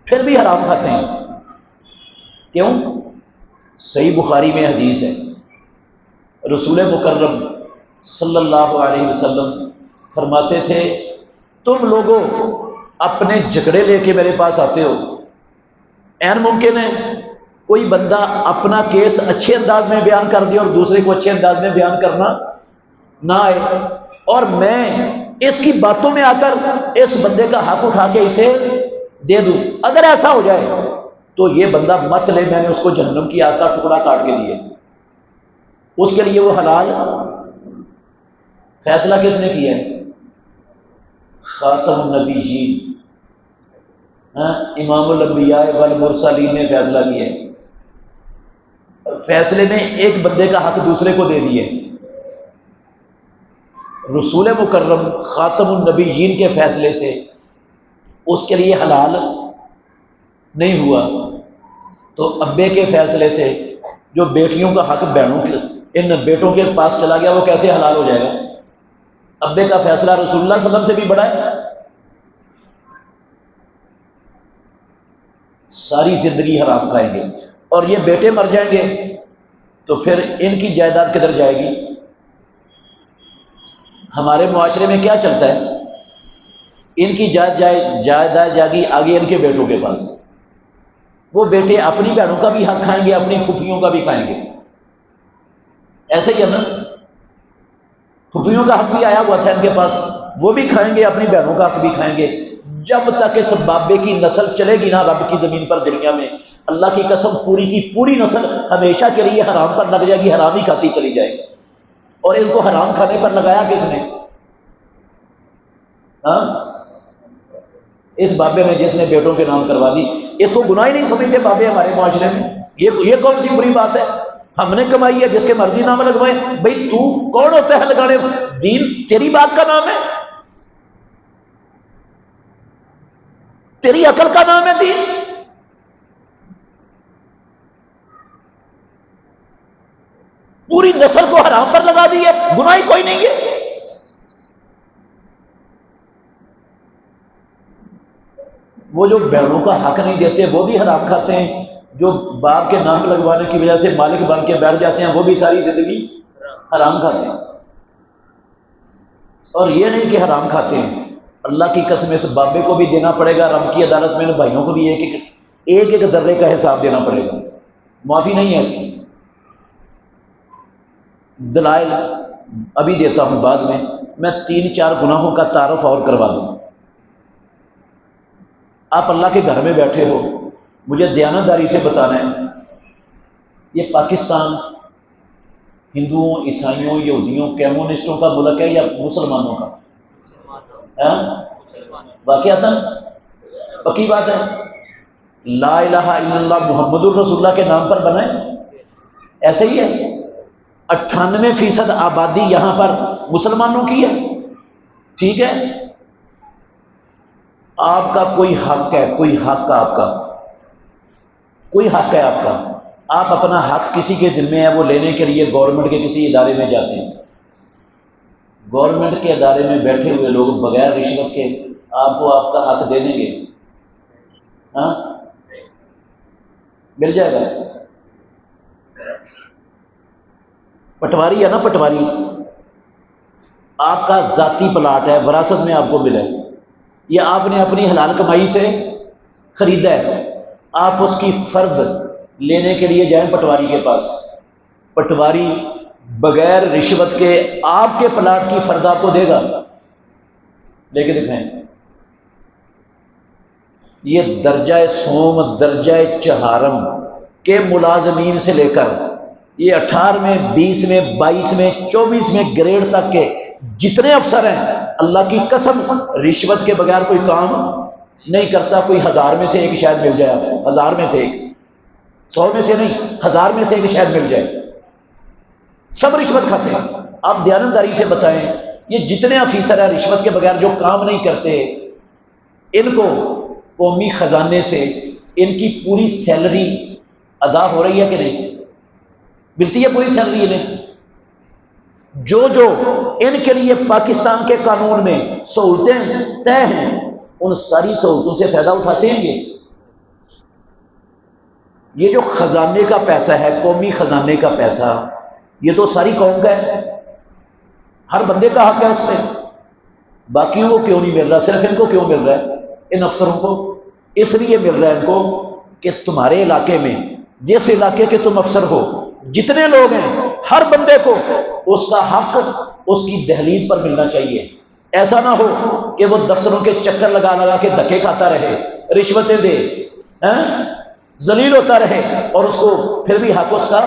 Speaker 1: پھر بھی حرام کھاتے ہیں، کیوں؟ صحیح بخاری میں حدیث ہے، رسول مکرم صلی اللہ علیہ وسلم فرماتے تھے تم لوگوں اپنے جھگڑے لے کے میرے پاس آتے ہو، عین ممکن ہے کوئی بندہ اپنا کیس اچھے انداز میں بیان کر دے اور دوسرے کو اچھے انداز میں بیان کرنا نہ آئے، اور میں اس کی باتوں میں آ کر اس بندے کا حق اٹھا کے اسے دے دوں۔ اگر ایسا ہو جائے تو یہ بندہ مت لے، میں نے اس کو جہنم کی آگ کا ٹکڑا کاٹ کے دیا، اس کے لیے وہ حلال۔ فیصلہ کس نے کیا ہے؟ خاتم النبیین، امام الانبیاء والمرسلین نے فیصلہ کیا ہے۔ فیصلے میں ایک بندے کا حق دوسرے کو دے دیے۔ رسول مکرم خاتم النبیین کے فیصلے سے اس کے لیے حلال نہیں ہوا، تو ابے کے فیصلے سے جو بیٹیوں کا حق بہنوں کے ان بیٹوں کے پاس چلا گیا، وہ کیسے حلال ہو جائے گا؟ ابے کا فیصلہ رسول اللہ صلی اللہ علیہ وسلم سے بھی بڑا ہے۔ ساری زندگی حرام کھائیں گے، اور یہ بیٹے مر جائیں گے تو پھر ان کی جائیداد کدھر جائے گی؟ ہمارے معاشرے میں کیا چلتا ہے؟ ان کی جائیداد جاگی آگے ان کے بیٹوں کے پاس، وہ بیٹے اپنی بہنوں کا بھی حق کھائیں گے، اپنی پھوپھیوں کا بھی کھائیں گے۔ ایسے ہی ہے نا، پھوپھیوں کا حق بھی آیا ہوا تھا ان کے پاس، وہ بھی کھائیں گے، اپنی بہنوں کا حق بھی کھائیں گے۔ جب تک اس بابے کی نسل چلے گی نا رب کی زمین پر دنیا میں، اللہ کی قسم پوری کی پوری نسل ہمیشہ کے لیے حرام پر لگ جائے گی، حرام ہی کھاتی چلی جائے گی۔ اور ان کو حرام کھانے پر لگایا کس نے؟ اس بابے نے جس نے بیٹوں کے نام کروا دی، اس کو گناہ ہی نہیں سمجھتے بابے ہمارے معاشرے میں۔ یہ کون سی بری بات ہے؟ ہم نے کمائی ہے، جس کے مرضی نام لگوائے۔ بھئی تو کون ہوتا ہے لگانے؟ دین تیری بات کا نام ہے، تیری عقل کا نام ہے دین۔ پوری نسل کو حرام پر لگا دی ہے، گناہ ہی کوئی نہیں ہے۔ وہ جو بہنوں کا حق نہیں دیتے وہ بھی حرام کھاتے ہیں، جو باپ کے نام لگوانے کی وجہ سے مالک بن کے بیٹھ جاتے ہیں وہ بھی ساری زندگی حرام کھاتے ہیں۔ اور یہ نہیں کہ حرام کھاتے ہیں، اللہ کی قسم اس بابے کو بھی دینا پڑے گا رب کی عدالت میں، بھائیوں کو بھی ایک ذرے کا حساب دینا پڑے گا، معافی نہیں ہے اس کی۔ دلائل ابھی دیتا ہوں، بعد میں 3-4 گناہوں کا تعارف اور کروا دوں۔ آپ اللہ کے گھر میں بیٹھے ہو، مجھے دیانتداری سے بتانا ہے، یہ پاکستان ہندوؤں، عیسائیوں، یہودیوں، کمیونسٹوں کا ملک ہے یا مسلمانوں کا؟ واقعات پکی بات ہے، لا الہ الا اللہ محمد الرسول اللہ کے نام پر بنا ہے، ایسے ہی ہے۔ 98% آبادی یہاں پر مسلمانوں کی ہے، ٹھیک ہے؟ آپ کا کوئی حق ہے، کوئی حق آپ کا کوئی حق ہے آپ کا، آپ اپنا حق کسی کے ذمے ہے وہ لینے کے لیے گورنمنٹ کے کسی ادارے میں جاتے ہیں، گورنمنٹ کے ادارے میں بیٹھے ہوئے لوگ بغیر رشوت کے آپ کو آپ کا حق دے دیں گے؟ ہاں، مل جائے گا؟ پٹواری ہے نا، پٹواری، آپ کا ذاتی پلاٹ ہے، وراثت میں آپ کو ملا ہے، یہ آپ نے اپنی حلال کمائی سے خریدا ہے، آپ اس کی فرد لینے کے لیے جائیں پٹواری کے پاس، پٹواری بغیر رشوت کے آپ کے پلاٹ کی فرد آپ کو دے گا؟ لے کے دکھائیں۔ یہ درجہ سوم، درجہ چہارم کے ملازمین سے لے کر یہ 18ویں، 20ویں، 22ویں، 24ویں گریڈ تک کے جتنے افسر ہیں، اللہ کی قسم رشوت کے بغیر کوئی کام نہیں کرتا۔ کوئی 1000 میں سے ایک شاید مل جائے آپ کو، 1000 میں سے ایک، 100 میں سے نہیں، 1000 میں سے ایک شاید مل جائے، سب رشوت کھاتے ہیں۔ آپ دیانتداری سے بتائیں، یہ جتنے آفیسر ہیں رشوت کے بغیر جو کام نہیں کرتے، ان کو قومی خزانے سے ان کی پوری سیلری ادا ہو رہی ہے کہ نہیں؟ ملتی ہے پوری سیلری انہیں؟ جو ان کے لیے پاکستان کے قانون میں سہولتیں طے ہیں، ان ساری سہولتوں سے فائدہ اٹھاتے ہیں یہ جو خزانے کا پیسہ ہے، قومی خزانے کا پیسہ، یہ تو ساری قوم کا ہے، ہر بندے کا حق ہے اس میں۔ باقیوں کو کیوں نہیں مل رہا؟ صرف ان کو کیوں مل رہا ہے؟ ان افسروں کو اس لیے مل رہا ہے ان کو کہ تمہارے علاقے میں، جس علاقے کے تم افسر ہو، جتنے لوگ ہیں، ہر بندے کو اس کا حق اس کی دہلیز پر ملنا چاہیے۔ ایسا نہ ہو کہ وہ دفتروں کے چکر لگا لگا کے دھکے کھاتا رہے، رشوتیں دے، ذلیل ہوتا رہے اور اس کو پھر بھی حق اس کا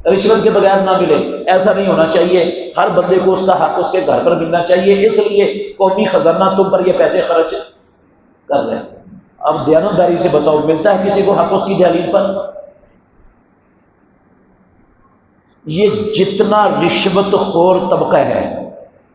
Speaker 1: رشوت کے بغیر نہ ملے. ایسا نہیں ہونا چاہیے. ہر بندے کو اس کا حق اس کے گھر پر ملنا چاہیے. اس لیے قومی خزانہ تم پر یہ پیسے خرچ کر رہے ہیں. اب دیانتداری سے بتاؤ، ملتا ہے کسی کو حق اس کی دہلیز پر؟ یہ جتنا رشوت خور طبقہ ہے،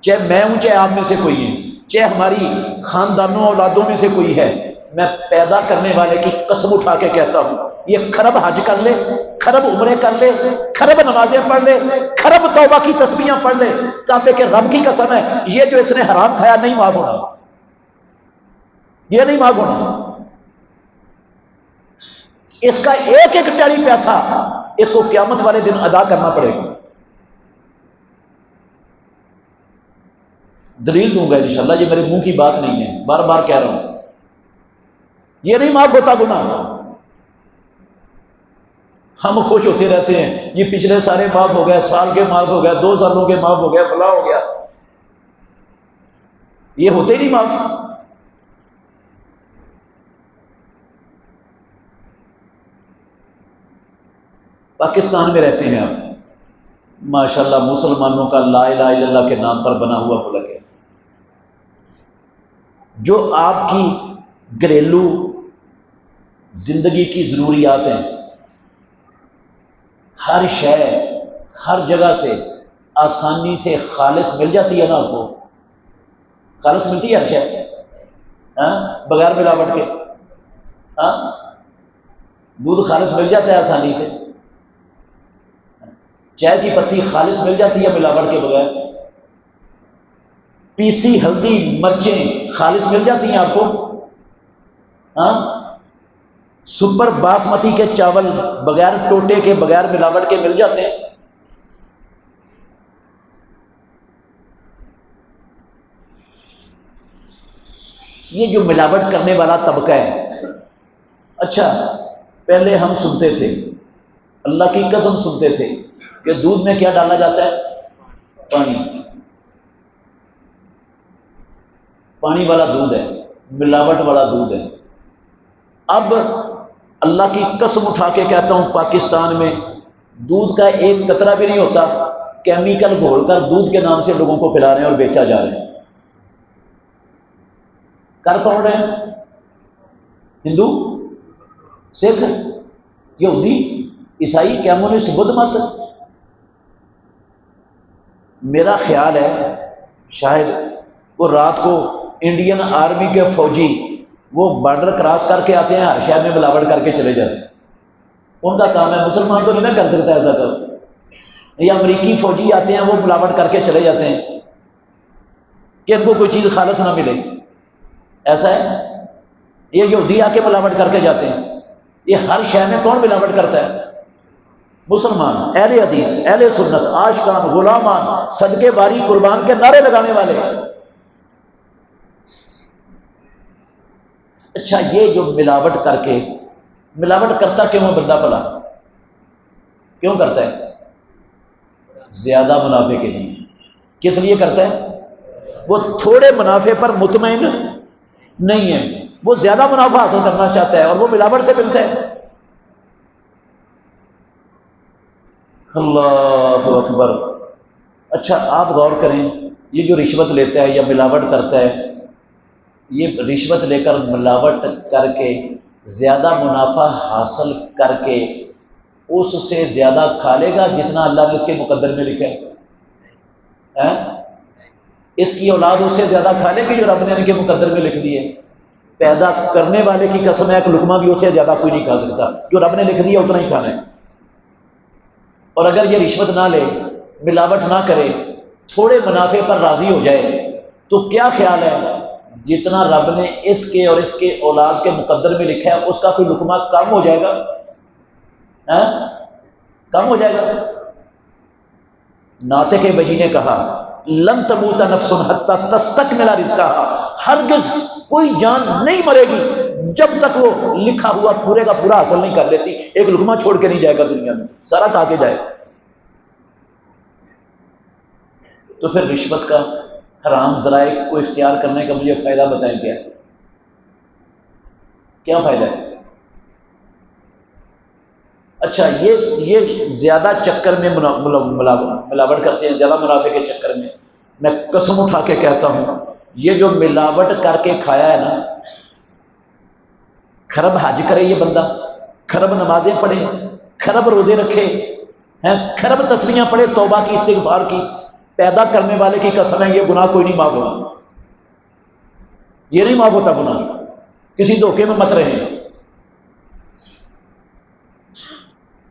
Speaker 1: چاہے میں ہوں چاہے آپ میں سے کوئی ہے، چاہے ہماری خاندانوں اولادوں میں سے کوئی ہے، میں پیدا کرنے والے کی قسم اٹھا کے کہتا ہوں، یہ کھرب حج کر لے، کھرب عمرے کر لے، کھرب نمازیں پڑھ لے، کھرب توبہ کی تسبیحاں پڑھ لے، کعبے کے رب کی قسم ہے یہ جو اس نے حرام کھایا نہیں معاف ہونا، یہ نہیں معاف ہونا. اس کا ایک ایک ٹیڑی پیسہ اس کو قیامت والے دن ادا کرنا پڑے گا. دلیل دوں گا انشاءاللہ، یہ میرے منہ کی بات نہیں ہے، بار بار کہہ رہا ہوں، یہ نہیں معاف ہوتا گناہ. ہم خوش ہوتے رہتے ہیں یہ پچھلے سارے معاف ہو گئے، سال کے معاف ہو گئے، 2 سالوں کے معاف ہو گئے، فلاں ہو گیا. یہ ہوتے ہی نہیں معاف. پاکستان میں رہتے ہیں آپ، ماشاءاللہ مسلمانوں کا لا الہ الا اللہ کے نام پر بنا ہوا ملک ہے. جو آپ کی گھریلو زندگی کی ضروریات ہیں، ہر شے ہر جگہ سے آسانی سے خالص مل جاتی ہے نا. آپ کو خالص ملتی ہے ہر شے، بغیر ملاوٹ کے. دودھ خالص مل جاتا ہے آسانی سے، چائے کی پتی خالص مل جاتی ہے ملاوٹ کے بغیر، پیسی ہلدی مرچیں خالص مل جاتی ہیں آپ کو. سپر باسمتی کے چاول بغیر ٹوٹے کے بغیر ملاوٹ کے مل جاتے ہیں. یہ جو ملاوٹ کرنے والا طبقہ ہے، اچھا پہلے ہم سنتے تھے، اللہ کی قسم سنتے تھے کہ دودھ میں کیا ڈالا جاتا ہے؟ پانی. پانی والا دودھ ہے، ملاوٹ والا دودھ ہے. اب اللہ کی قسم اٹھا کے کہتا ہوں پاکستان میں دودھ کا ایک قطرہ بھی نہیں ہوتا، کیمیکل گھول کر دودھ کے نام سے لوگوں کو پلا رہے ہیں اور بیچا جا رہا ہے. کر کون رہے ہیں؟ ہندو، سکھ، یہودی، عیسائی، کمیونسٹ، بدھ مت. میرا خیال ہے شاید وہ رات کو انڈین آرمی کے فوجی وہ بارڈر کراس کر کے آتے ہیں، ہر شہر میں ملاوٹ کر کے چلے جاتے ہیں. ان کا کام ہے، مسلمان تو نہیں نہ کر سکتا ایسا کر. یا امریکی فوجی آتے ہیں وہ ملاوٹ کر کے چلے جاتے ہیں کہ ان کو کوئی چیز خالص نہ ملے. ایسا ہے. یہ یہودی آ کے ملاوٹ کر کے جاتے ہیں. یہ ہر شہر میں کون ملاوٹ کرتا ہے؟ مسلمان، اہل حدیث، اہل سنت، عاشقان، غلامان، صدقے باری، قربان کے نعرے لگانے والے. اچھا یہ جو ملاوٹ کر کے، ملاوٹ کرتا کیوں ہے بندہ بھلا؟ کیوں کرتا ہے؟ زیادہ منافع کے لیے. کس لیے کرتا ہے؟ وہ تھوڑے منافع پر مطمئن نہیں ہے، وہ زیادہ منافع حاصل کرنا چاہتا ہے اور وہ ملاوٹ سے ملتا ہے. اللہ اکبر. اچھا آپ غور کریں، یہ جو رشوت لیتا ہے یا ملاوٹ کرتا ہے، یہ رشوت لے کر ملاوٹ کر کے زیادہ منافع حاصل کر کے اس سے زیادہ کھا لے گا جتنا اللہ نے اس کے مقدر میں لکھا ہے؟ اس کی اولاد اس سے زیادہ کھا لے گی جو رب نے ان کے مقدر میں لکھ دی ہے. پیدا کرنے والے کی قسم ہے کہ لقمہ بھی اس سے زیادہ کوئی نہیں کھا سکتا، جو رب نے لکھ دیا اتنا ہی کھانا ہے. اور اگر یہ رشوت نہ لے، ملاوٹ نہ کرے، تھوڑے منافع پر راضی ہو جائے، تو کیا خیال ہے جتنا رب نے اس کے اور اس کے اولاد کے مقدر میں لکھا ہے اس کا کوئی لقمہ کم ہو جائے گا؟ کم ہو جائے گا؟ ناطق بجی نے کہا لن تموت نفس حتی تستکمل رزقها، ہرگز کوئی جان نہیں مرے گی جب تک وہ لکھا ہوا پورے کا پورا حاصل نہیں کر لیتی. ایک لقمہ چھوڑ کے نہیں جائے گا دنیا میں، سارا کھا کے جائے. تو پھر رشوت کا حرام ذرائع کو اختیار کرنے کا مجھے فائدہ بتائیں. کیا فائدہ ہے؟ اچھا یہ زیادہ چکر میں ملاوٹ کرتے ہیں، زیادہ منافع کے چکر میں قسم اٹھا کے کہتا ہوں یہ جو ملاوٹ کر کے کھایا ہے نا، کھرب حج کرے یہ بندہ، کھرب نمازیں پڑھے، کھرب روزے رکھے ہیں، کھرب تسبیحاں پڑھے، توبہ کی استغفار کی، پیدا کرنے والے کی قسم ہے یہ گناہ کوئی نہیں معاف ہوگا، یہ نہیں معاف ہوتا گناہ، کسی دھوکے میں مت رہے۔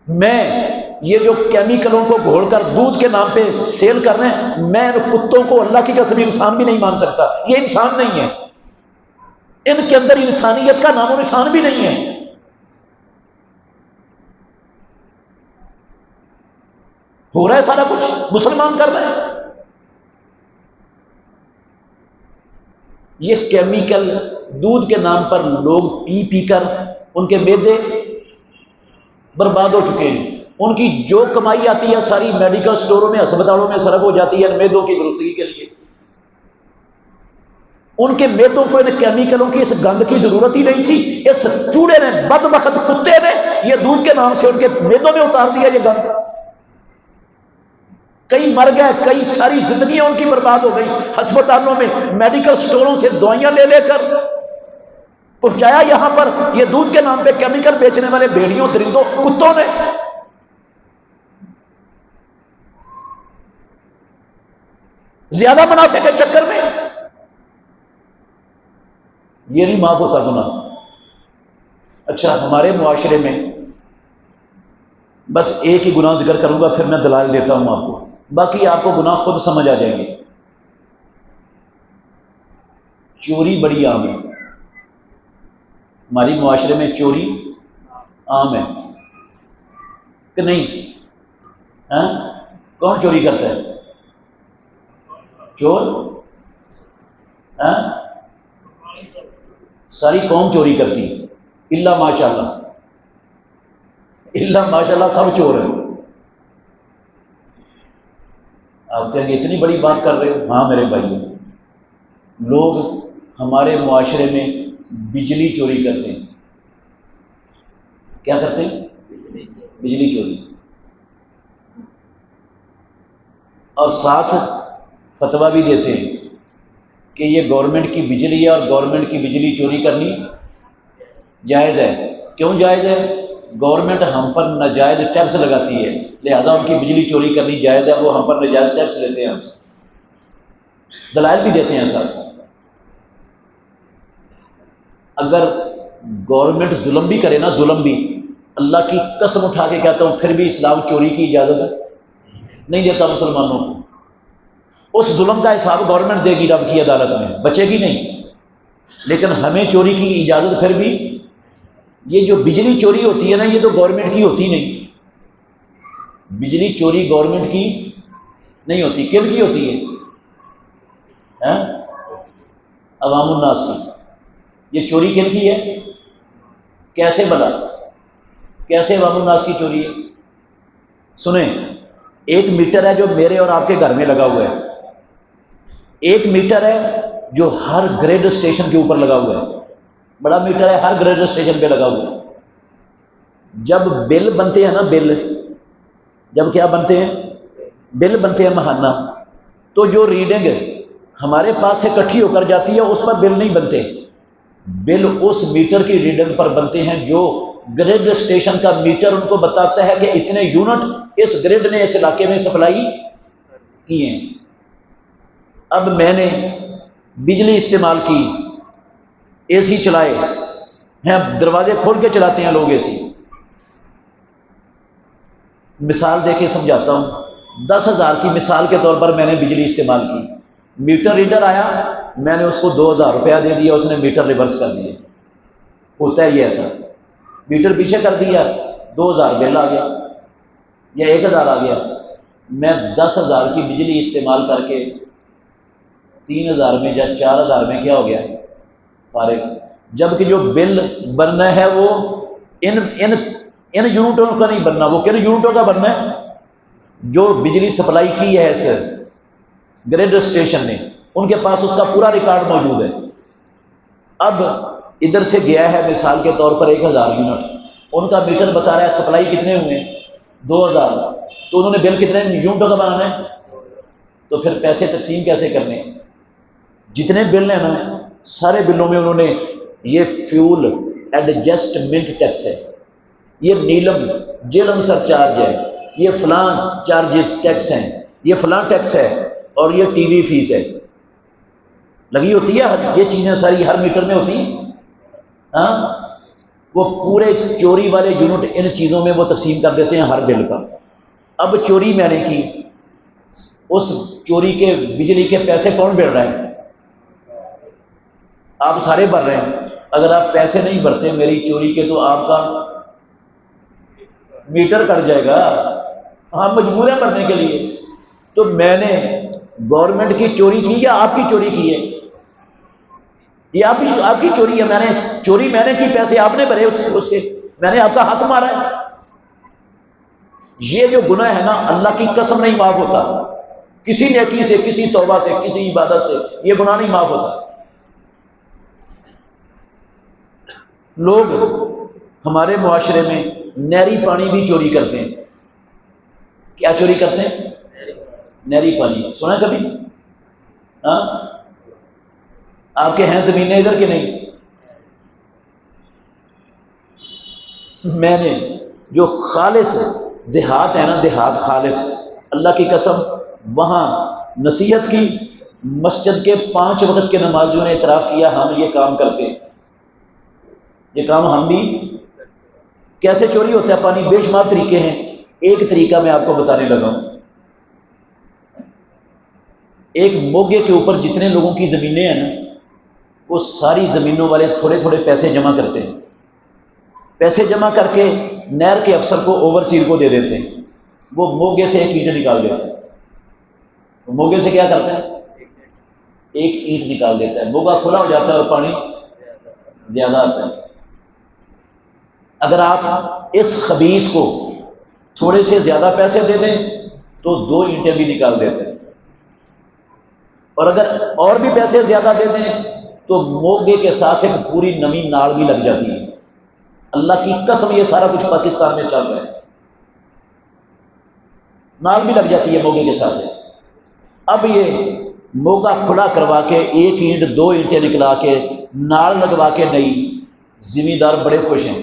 Speaker 1: میں یہ جو کیمیکلوں کو گھوڑ کر دودھ کے نام پہ سیل کر رہے ہیں، میں ان کتوں کو اللہ کی قسم انسان بھی نہیں مان سکتا، یہ انسان نہیں ہے، ان کے اندر انسانیت کا نام و نشان بھی نہیں ہے۔ ہو رہا ہے سارا کچھ مسلمان کر رہے ہیں۔ یہ کیمیکل دودھ کے نام پر لوگ پی پی کر ان کے معدے برباد ہو چکے ہیں، ان کی جو کمائی آتی ہے ساری میڈیکل سٹوروں میں، ہسپتالوں میں صرف ہو جاتی ہے معدوں کی درستگی کے لیے۔ ان کے معدوں کو ان کیمیکلوں کی، اس گند کی ضرورت ہی نہیں تھی، اس چوڑے نے، بدبخت کتے نے یہ دودھ کے نام سے ان کے معدوں میں اتار دیا یہ گند۔ کئی مر گئے، کئی ساری زندگیاں ان کی برباد ہو گئی، ہسپتالوں میں میڈیکل سٹوروں سے دوائیاں لے لے کر پہنچایا یہاں پر یہ دودھ کے نام پہ کیمیکل بیچنے والے بھیڑیوں، درندوں، کتوں نے۔ زیادہ منافع کے چکر میں یہ نہیں معاف ہوتا گناہ۔ اچھا ہمارے معاشرے میں بس ایک ہی گناہ ذکر کروں گا، پھر میں دلائل دیتا ہوں آپ کو، باقی آپ کو گناہ خود سمجھ آ جائیں گے۔ چوری بڑی عام ہے ہماری معاشرے میں، چوری عام ہے کہ نہیں؟ ہاں؟ کون چوری کرتا ہے؟ چور؟ ہاں؟ ساری قوم چوری کرتی ہے، الا ماشاءاللہ، الا ماشاءاللہ سب چور ہیں۔ آپ کہیں گے اتنی بڑی بات کر رہے ہو؟ ہاں میرے بھائی، لوگ ہمارے معاشرے میں بجلی چوری کرتے ہیں۔ کیا کرتے ہیں؟ بجلی چوری، اور ساتھ فتویٰ بھی دیتے ہیں کہ یہ گورنمنٹ کی بجلی ہے اور گورنمنٹ کی بجلی چوری کرنی جائز ہے۔ کیوں جائز ہے؟ گورنمنٹ ہم پر ناجائز ٹیکس لگاتی ہے، لہذا ان کی بجلی چوری کرنی جائز ہے، وہ ہم پر ناجائز ٹیکس لیتے ہیں ہم سے۔ دلائل بھی دیتے ہیں ساتھ۔ اگر گورنمنٹ ظلم بھی کرے نا، ظلم بھی، اللہ کی قسم اٹھا کے کہتا ہوں پھر بھی اسلام چوری کی اجازت نہیں دیتا مسلمانوں کو۔ اس ظلم کا حساب گورنمنٹ دے گی رب کی عدالت میں، بچے گی نہیں، لیکن ہمیں چوری کی اجازت پھر بھی۔ یہ جو بجلی چوری ہوتی ہے نا، یہ تو گورنمنٹ کی ہوتی نہیں، بجلی چوری گورنمنٹ کی نہیں ہوتی، کن کی ہوتی ہے؟ عوام الناس کی۔ یہ چوری کن کی ہے؟ کیسے بلا؟ کیسے عوام الناس کی چوری ہے؟ سنیں، ایک میٹر ہے جو میرے اور آپ کے گھر میں لگا ہوا ہے، ایک میٹر ہے جو ہر گریڈ اسٹیشن کے اوپر لگا ہوا ہے، بڑا میٹر ہے، ہر گریڈ اسٹیشن پہ لگا ہوا ہے۔ جب بل بنتے ہیں نا، بل جب کیا بنتے ہیں؟ بل بنتے ہیں ماہانہ، تو جو ریڈنگ ہمارے پاس سے اکٹھی ہو کر جاتی ہے اس پر بل نہیں بنتے، بل اس میٹر کی ریڈنگ پر بنتے ہیں جو گریڈ اسٹیشن کا میٹر ان کو بتاتا ہے کہ اتنے یونٹ اس گریڈ نے اس علاقے میں سپلائی کی ہیں۔ اب میں نے بجلی استعمال کی، اے سی چلائے ہیں، دروازے کھول کے چلاتے ہیں لوگ اے سی۔ مثال دے کے سمجھاتا ہوں، 10,000 کی مثال کے طور پر میں نے بجلی استعمال کی، میٹر ریڈر آیا، میں نے اس کو 2,000 روپیہ دے دیا، اس نے میٹر ریورس کر دیا۔ ہوتا ہے یہ ایسا، میٹر پیچھے کر دیا، 2,000 بل آ گیا یا 1,000 آ گیا۔ میں 10,000 کی بجلی استعمال کر کے 3,000 میں یا 4,000 میں کیا ہو گیا؟ فارغ۔ جبکہ جو بل بننا ہے وہ ان یونٹوں کا نہیں بننا، وہ کن یونٹوں کا بننا ہے؟ جو بجلی سپلائی کی ہے اس گریڈ اسٹیشن نے، ان کے پاس اس کا پورا ریکارڈ موجود ہے۔ اب ادھر سے گیا ہے مثال کے طور پر 1,000 یونٹ، ان کا میٹر بتا رہا ہے سپلائی کتنے ہوئے 2000، تو انہوں نے بل کتنے یونٹوں کا بنانا ہے، تو پھر پیسے تقسیم کیسے کرنے؟ جتنے بل ہیں نا سارے بلوں میں انہوں نے یہ فیول ایڈجسٹمنٹ ٹیکس ہے، یہ نیلم جیلم سر چارج ہے، یہ فلاں چارجز ٹیکس ہیں، یہ فلاں ٹیکس ہے، اور یہ ٹی وی فیس ہے، لگی ہوتی ہے یہ چیزیں ساری ہر میٹر میں ہوتی ہیں۔ ہاں وہ پورے چوری والے یونٹ ان چیزوں میں وہ تقسیم کر دیتے ہیں ہر بل کا۔ اب چوری میں نے کی، اس چوری کے بجلی کے پیسے کون بھر رہے ہیں؟ آپ سارے بھر رہے ہیں۔ اگر آپ پیسے نہیں بھرتے میری چوری کے تو آپ کا میٹر کٹ جائے گا، ہم مجبور ہیں بھرنے کے لیے۔ تو میں نے گورنمنٹ کی چوری کی یا آپ کی چوری کی ہے؟ یہ آپ کی چوری ہے، چوری میں نے کی، پیسے آپ نے بھرے اس کے، میں نے آپ کا حق مارا ہے۔ یہ جو گناہ ہے نا اللہ کی قسم نہیں معاف ہوتا، کسی نیکی سے، کسی توبہ سے، کسی عبادت سے یہ گناہ نہیں معاف ہوتا۔ لوگ ہمارے معاشرے میں نہری پانی بھی چوری کرتے ہیں۔ کیا چوری کرتے ہیں؟ نہری پانی سنا کبھی؟ ہاں آپ کے ہیں زمینیں ادھر کہ نہیں؟ میں نے جو خالص دیہات ہے نا، دیہات خالص اللہ کی قسم، وہاں نصیحت کی، مسجد کے 5 وقت کے نمازیوں نے اعتراف کیا ہم یہ کام کرتے ہیں، یہ کام ہم بھی۔ کیسے چوری ہوتا ہے پانی؟ بے شمار طریقے ہیں، ایک طریقہ میں آپ کو بتانے لگا ہوں۔ ایک موگے کے اوپر جتنے لوگوں کی زمینیں ہیں نا، وہ ساری زمینوں والے تھوڑے تھوڑے پیسے جمع کرتے ہیں، پیسے جمع کر کے نہر کے افسر کو، اوورسیر کو دے دیتے ہیں، وہ موگے سے ایک اینٹ نکال دیتا ہے۔ وہ موگے سے کیا کرتا ہے؟ ایک اینٹ نکال دیتا ہے، موگا کھلا ہو جاتا ہے اور پانی زیادہ آتا ہے۔ اگر آپ اس خبیث کو تھوڑے سے زیادہ پیسے دے دیں تو 2 اینٹیں بھی نکال دیتے ہیں، اور اگر اور بھی پیسے زیادہ دے دیں تو موگے کے ساتھ ایک پوری نمی ناڑ بھی لگ جاتی ہے۔ اللہ کی قسم یہ سارا کچھ پاکستان میں چل رہا ہے، ناڑ بھی لگ جاتی ہے موگے کے ساتھ۔ اب یہ موگا کھلا کروا کے 1 اینٹ 2 اینٹیں نکلا کے ناڑ لگوا کے نئی، زمیندار بڑے خوش ہیں۔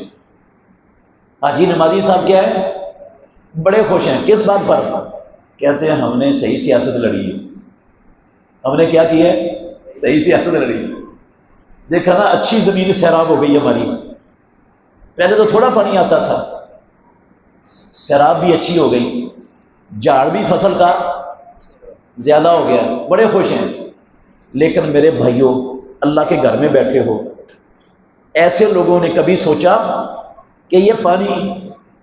Speaker 1: حاجی نمازی صاحب کیا ہے؟ بڑے خوش ہیں۔ کس بات پر؟ کہتے ہیں ہم نے صحیح سیاست لڑی ہے۔ ہم نے کیا کیا ہے؟ صحیح سیاست لڑی ہے۔ دیکھا نا اچھی زمین سیراب ہو گئی ہماری، پہلے تو تھوڑا پانی آتا تھا، سیراب بھی اچھی ہو گئی، جھاڑ بھی فصل کا زیادہ ہو گیا، بڑے خوش ہیں۔ لیکن میرے بھائیوں، اللہ کے گھر میں بیٹھے ہو، ایسے لوگوں نے کبھی سوچا کہ یہ پانی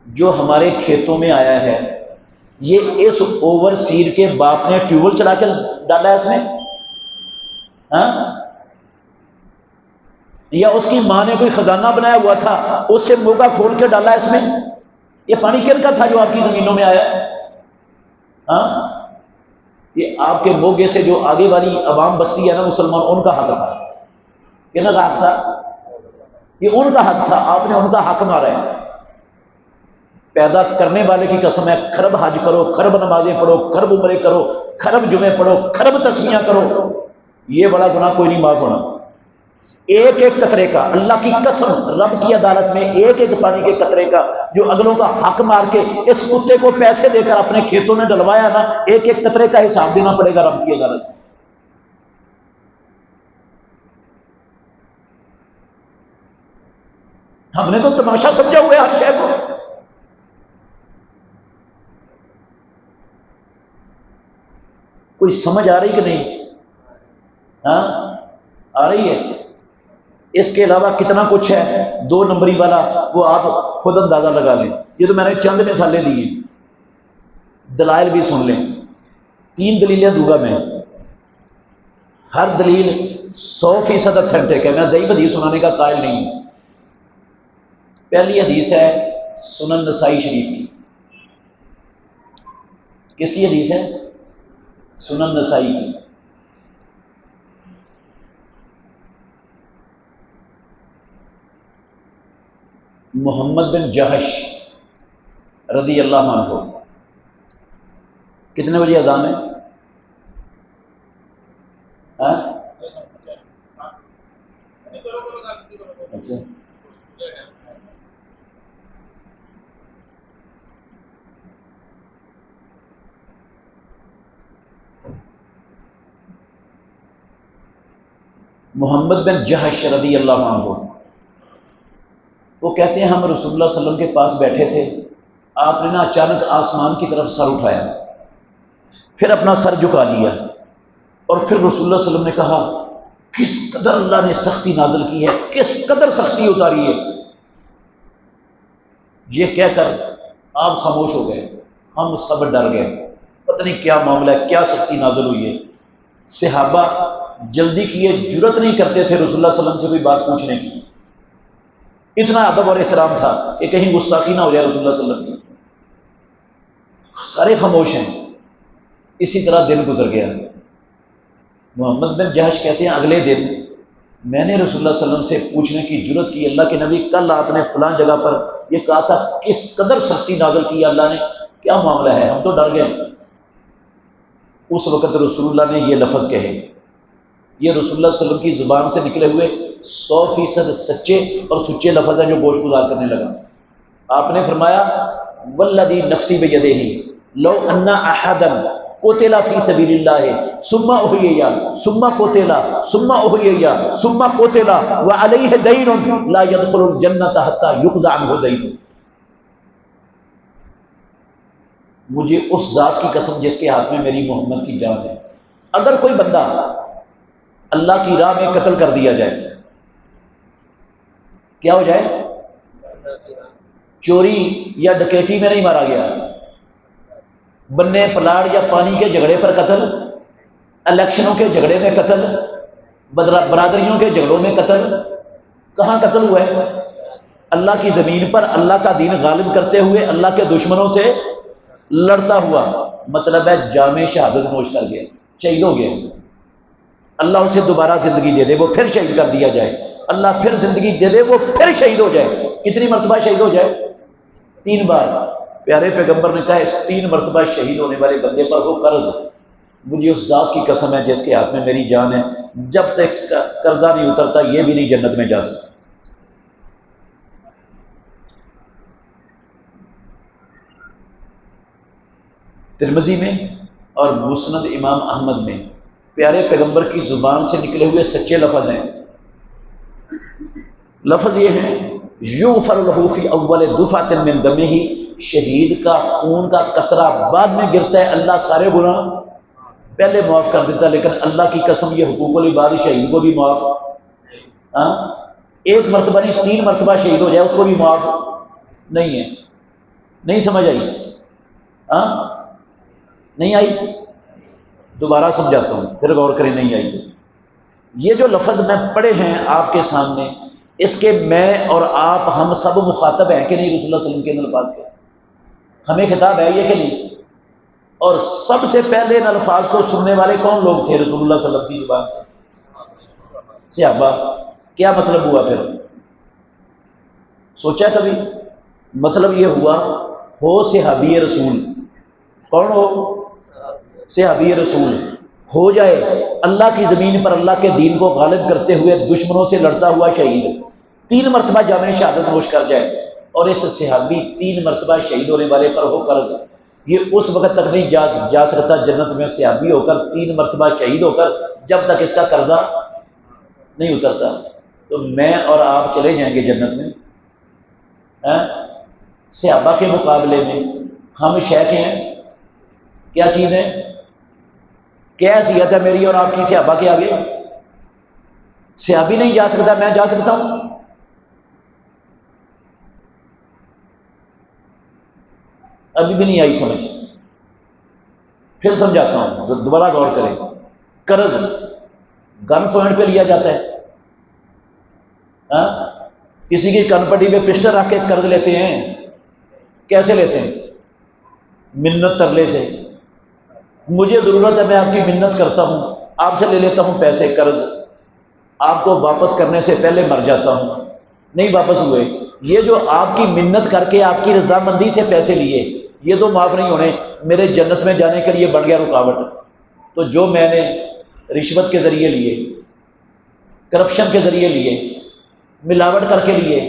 Speaker 1: جو ہمارے کھیتوں میں آیا ہے، یہ اس اوورسیر کے باپ نے ٹیوبل چلا کے ڈالا ہے اس میں؟ ہاں؟ یا اس کی ماں نے کوئی خزانہ بنایا ہوا تھا، اس سے موگا کھول کے ڈالا ہے اس میں؟ یہ پانی کن کا تھا جو آپ کی زمینوں میں آیا ہے؟ ہاں؟ یہ آپ کے موگے سے جو آگے والی عوام بستی ہے نا مسلمان، ان کا حق تھا۔ کن کا حق تھا؟ یہ ان کا حق تھا، آپ نے ان کا حق مارا ہے۔ پیدا کرنے والے کی قسم ہے، کھرب حج کرو، کھرب نمازیں پڑھو، کھرب عمرے کرو، کھرب جمعے پڑھو، کھرب تسبیحاں کرو، یہ بڑا گناہ کوئی نہیں معاف ہونا۔ ایک ایک قطرے کا، اللہ کی قسم، رب کی عدالت میں ایک ایک پانی کے قطرے کا جو اگلوں کا حق مار کے اس کتے کو پیسے دے کر اپنے کھیتوں میں ڈلوایا نا، ایک ایک قطرے کا حساب دینا پڑے گا رب کی عدالت میں۔ ہم نے تو تماشا سمجھا ہوا ہے ہر شے کو۔ کوئی سمجھ آ رہی کہ نہیں؟ ہاں آ رہی ہے؟ اس کے علاوہ کتنا کچھ ہے 2 نمبری والا، وہ آپ خود اندازہ لگا لیں۔ یہ تو میں نے چند مثالیں دی ہیں، دلائل بھی سن لیں۔ 3 دلیلیں دوں گا میں، ہر دلیل 100% اتھینٹک ہے، میں ضعیف حدیث سنانے کا قائل نہیں ہوں۔ پہلی حدیث ہے سنن نسائی شریف کی۔ کس کی حدیث ہے؟ سنن نسائی کی۔ محمد بن جہش رضی اللہ عنہ. کتنے بجے اذان ہے؟ اچھا محمد بن جہش رضی اللہ عنہ وہ کہتے ہیں ہم رسول اللہ صلی اللہ علیہ وسلم کے پاس بیٹھے تھے. آپ نے نا اچانک آسمان کی طرف سر اٹھایا، پھر اپنا سر جھکا لیا، اور پھر رسول اللہ صلی اللہ علیہ وسلم نے کہا کس قدر اللہ نے سختی نازل کی ہے، کس قدر سختی اتاری ہے. یہ کہہ کر آپ خاموش ہو گئے. ہم سب ڈر گئے، پتہ نہیں کیا معاملہ ہے، کیا سختی نازل ہوئی ہے. صحابہ جلدی کیے، جرت نہیں کرتے تھے رسول اللہ صلی اللہ علیہ وسلم سے کوئی بات پوچھنے کی. اتنا ادب اور احترام تھا کہ کہیں گستاخی نہ ہو جائے رسول اللہ صلی اللہ علیہ وسلم کی. سارے خاموش ہیں. اسی طرح دن گزر گیا. محمد بن جہش کہتے ہیں اگلے دن میں نے رسول اللہ صلی اللہ علیہ وسلم سے پوچھنے کی جرت کی، اللہ کے نبی کل آپ نے فلاں جگہ پر یہ کہا تھا، کس قدر سختی نازل کی اللہ نے، کیا معاملہ ہے؟ ہم تو ڈر گئے. اس وقت رسول اللہ نے یہ لفظ کہے. یہ رسول اللہ صلی اللہ علیہ وسلم کی زبان سے نکلے ہوئے 100% سچے اور سچے لفظ ہیں جو گوش گزار کرنے لگا. آپ نے فرمایا والذی نفسی بیدہ لو ان احدا قتل فی سبیل اللہ ثم احیی ثم قتل ثم احیی ثم قتل وعلیہ دین لا يدخل الجنۃ حتى یقضى عنہ دین. مجھے اس ذات کی قسم جس کے ہاتھ میں میری محمد کی جان ہے، اگر کوئی بندہ اللہ کی راہ میں قتل کر دیا جائے، کیا ہو جائے؟ چوری یا ڈکیتی میں نہیں مارا گیا، بننے پلاڑ یا پانی کے جھگڑے پر قتل، الیکشنوں کے جھگڑے میں قتل، برادریوں کے جھگڑوں میں قتل، کہاں قتل ہوا ہے؟ اللہ کی زمین پر اللہ کا دین غالب کرتے ہوئے اللہ کے دشمنوں سے لڑتا ہوا. مطلب ہے جامع شہادت نوش کر گیا، شہید ہو گیا. اللہ اسے دوبارہ زندگی دے دے، وہ پھر شہید کر دیا جائے. اللہ پھر زندگی دے دے، وہ پھر شہید ہو جائے. کتنی مرتبہ شہید ہو جائے؟ 3 بار. پیارے پیغمبر نے کہا اس 3 مرتبہ شہید ہونے والے بندے پر ہو قرض. مجھے اس ذات کی قسم ہے جس کے ہاتھ میں میری جان ہے، جب تک اس کا قرضہ نہیں اترتا یہ بھی نہیں جنت میں جا سکتا. ترمذی میں اور مسند امام احمد میں پیارے پیغمبر کی زبان سے نکلے ہوئے سچے لفظ ہیں. لفظ یہ ہے یغفر له فی اول دفعۃ من دمہ، شہید کا خون کا قطرہ بعد میں گرتا ہے، اللہ سارے گناہ پہلے معاف کر دیتا ہے. لیکن اللہ کی قسم یہ حقوق العباد شہید کو بھی معاف، ایک مرتبہ نہیں 3 مرتبہ شہید ہو جائے اس کو بھی معاف نہیں ہے. نہیں سمجھ آئی؟ نہیں آئی؟ دوبارہ سمجھاتا ہوں پھر غور کریں. نہیں آئی؟ یہ جو لفظ میں پڑھے ہیں آپ کے سامنے، اس کے میں اور آپ ہم سب مخاطب ہیں کہ نہیں رسول اللہ صلی اللہ علیہ وسلم کے ان الفاظ سے؟ ہمیں خطاب ہے یہ کہ نہیں؟ اور سب سے پہلے ان الفاظ کو سننے والے کون لوگ تھے رسول اللہ صلی اللہ علیہ وسلم کی زبان سے؟ صحابہ. کیا مطلب ہوا پھر؟ سوچا کبھی؟ مطلب یہ ہوا ہو صحابی رسول. کون ہو؟ صحابی رسول ہو جائے، اللہ کی زمین پر اللہ کے دین کو غالب کرتے ہوئے دشمنوں سے لڑتا ہوا شہید، 3 مرتبہ جامع شہادت نوش کر جائے، اور اس صحابی 3 مرتبہ شہید ہونے والے پر ہو قرض. یہ اس وقت تک نہیں جا سکتا جنت میں صحابی ہو کر 3 مرتبہ شہید ہو کر جب تک اس کا قرضہ نہیں اترتا. تو میں اور آپ چلے جائیں گے جنت میں. صحابہ کے مقابلے میں ہم شیخ ہیں. کیا چیز ہے؟ کیا حیثیت ہے میری اور آپ کی صحابہ کے آگے؟ صحابی نہیں جا سکتا، میں جا سکتا ہوں؟ ابھی بھی نہیں آئی سمجھ؟ پھر سمجھاتا ہوں، دوبارہ غور کریں. قرض گن پوائنٹ پہ لیا جاتا ہے. کسی کی کن پٹی پہ پسٹل رکھ کے قرض لیتے ہیں. کیسے لیتے ہیں؟ منت ترلے سے. مجھے ضرورت ہے، میں آپ کی منت کرتا ہوں، آپ سے لے لیتا ہوں پیسے قرض، آپ کو واپس کرنے سے پہلے مر جاتا ہوں. نہیں واپس ہوئے یہ جو آپ کی منت کر کے آپ کی رضامندی سے پیسے لیے، یہ تو معاف نہیں ہونے، میرے جنت میں جانے کے لیے بن گیا رکاوٹ۔ تو جو میں نے رشوت کے ذریعے لیے، کرپشن کے ذریعے لیے، ملاوٹ کر کے لیے،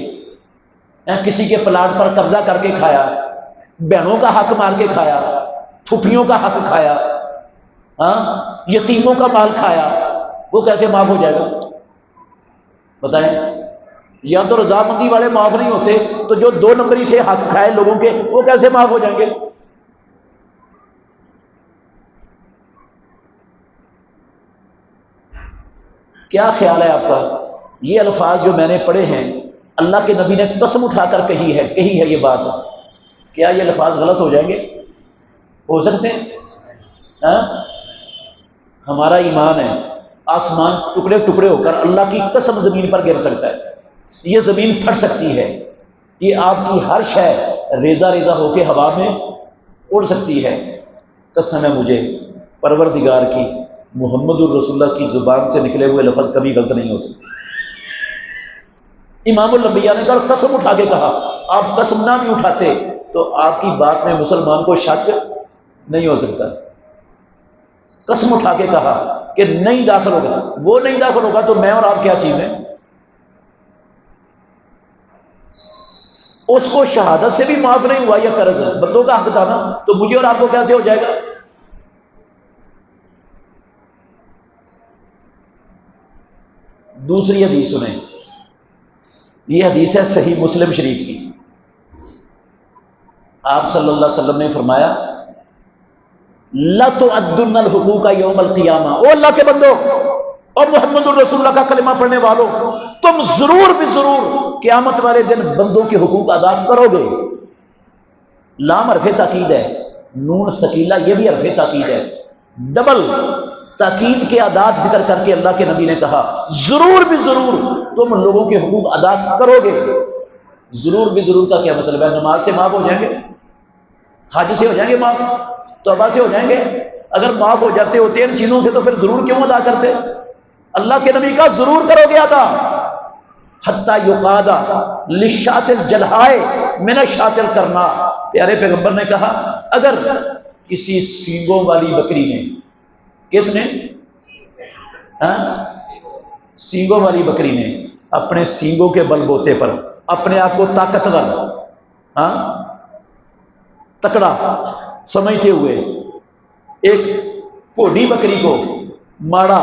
Speaker 1: کسی کے پلاٹ پر قبضہ کر کے کھایا، بہنوں کا حق مار کے کھایا، پھوپھیوں کا حق کھایا، یتیموں کا مال کھایا، وہ کیسے معاف ہو جائے گا؟ بتائیں۔ یا تو رضامندی والے معاف نہیں ہوتے، تو جو 2 نمبری سے حق کھائے لوگوں کے، وہ کیسے معاف ہو جائیں گے؟ کیا خیال ہے آپ کا؟ یہ الفاظ جو میں نے پڑھے ہیں، اللہ کے نبی نے قسم اٹھا کر کہی ہے یہ بات، کیا یہ الفاظ غلط ہو جائیں گے؟ ہو سکتے ہیں؟ ہمارا ایمان ہے، آسمان ٹکڑے ٹکڑے ہو کر اللہ کی قسم زمین پر گر سکتا ہے، یہ زمین پھٹ سکتی ہے، یہ آپ کی ہر شے ریزہ ریزہ ہو کے ہوا میں اڑ سکتی ہے۔ قسم ہے مجھے پروردگار کی، محمد الرسول اللہ کی زبان سے نکلے ہوئے لفظ کبھی غلط نہیں ہو سکتے۔ امام الانبیاء نے کہا، قسم اٹھا کے کہا، آپ قسم نہ بھی اٹھاتے تو آپ کی بات میں مسلمان کو شک نہیں ہو سکتا۔ قسم اٹھا کے کہا کہ نہیں داخل ہوگا، وہ نہیں داخل ہوگا تو میں اور آپ کیا چیز ہیں؟ اس کو شہادت سے بھی معاف نہیں ہوا، یا قرض بندوں کا حق تھا نا، تو مجھے اور آپ کو کیسے ہو جائے گا؟ دوسری حدیث سنیں، یہ حدیث ہے صحیح مسلم شریف کی۔ آپ صلی اللہ علیہ وسلم نے فرمایا، لَتُؤَدُّنَّ الْحُقُوقَ يَوْمَ الْقِيَامَةِ، او اللہ کے بندو اور محمد الرسول اللہ کا کلمہ پڑھنے والوں، تم ضرور بھی ضرور قیامت والے دن بندوں کے حقوق ادا کرو گے۔ لام حرف تاکید ہے، نون ثقیلہ یہ بھی حرف تاکید ہے، ڈبل تاکید کے آدات ذکر کر کے اللہ کے نبی نے کہا، ضرور بھی ضرور تم لوگوں کے حقوق ادا کرو گے۔ ضرور بھی ضرور کا کیا مطلب ہے؟ نماز سے معاف ہو جائیں گے، حج سے ہو جائیں گے معاف، توبہ سے ہو جائیں گے؟ اگر معاف ہو جاتے ہوتے ان چیزوں سے تو پھر ضرور کیوں ادا کرتے؟ اللہ کے نبی کا ضرور کرو گے ادا، حتی یقادا للشاۃ الجلحاء من الشاۃ القرناء۔ پیارے پیغمبر نے کہا، اگر کسی سینگوں والی بکری نے، کس نے؟ سینگوں والی بکری نے اپنے سینگوں کے بل بوتے پر اپنے آپ کو طاقتور، تکڑا سمجھتے ہوئے ایک بھوڈی بکری کو ماڑا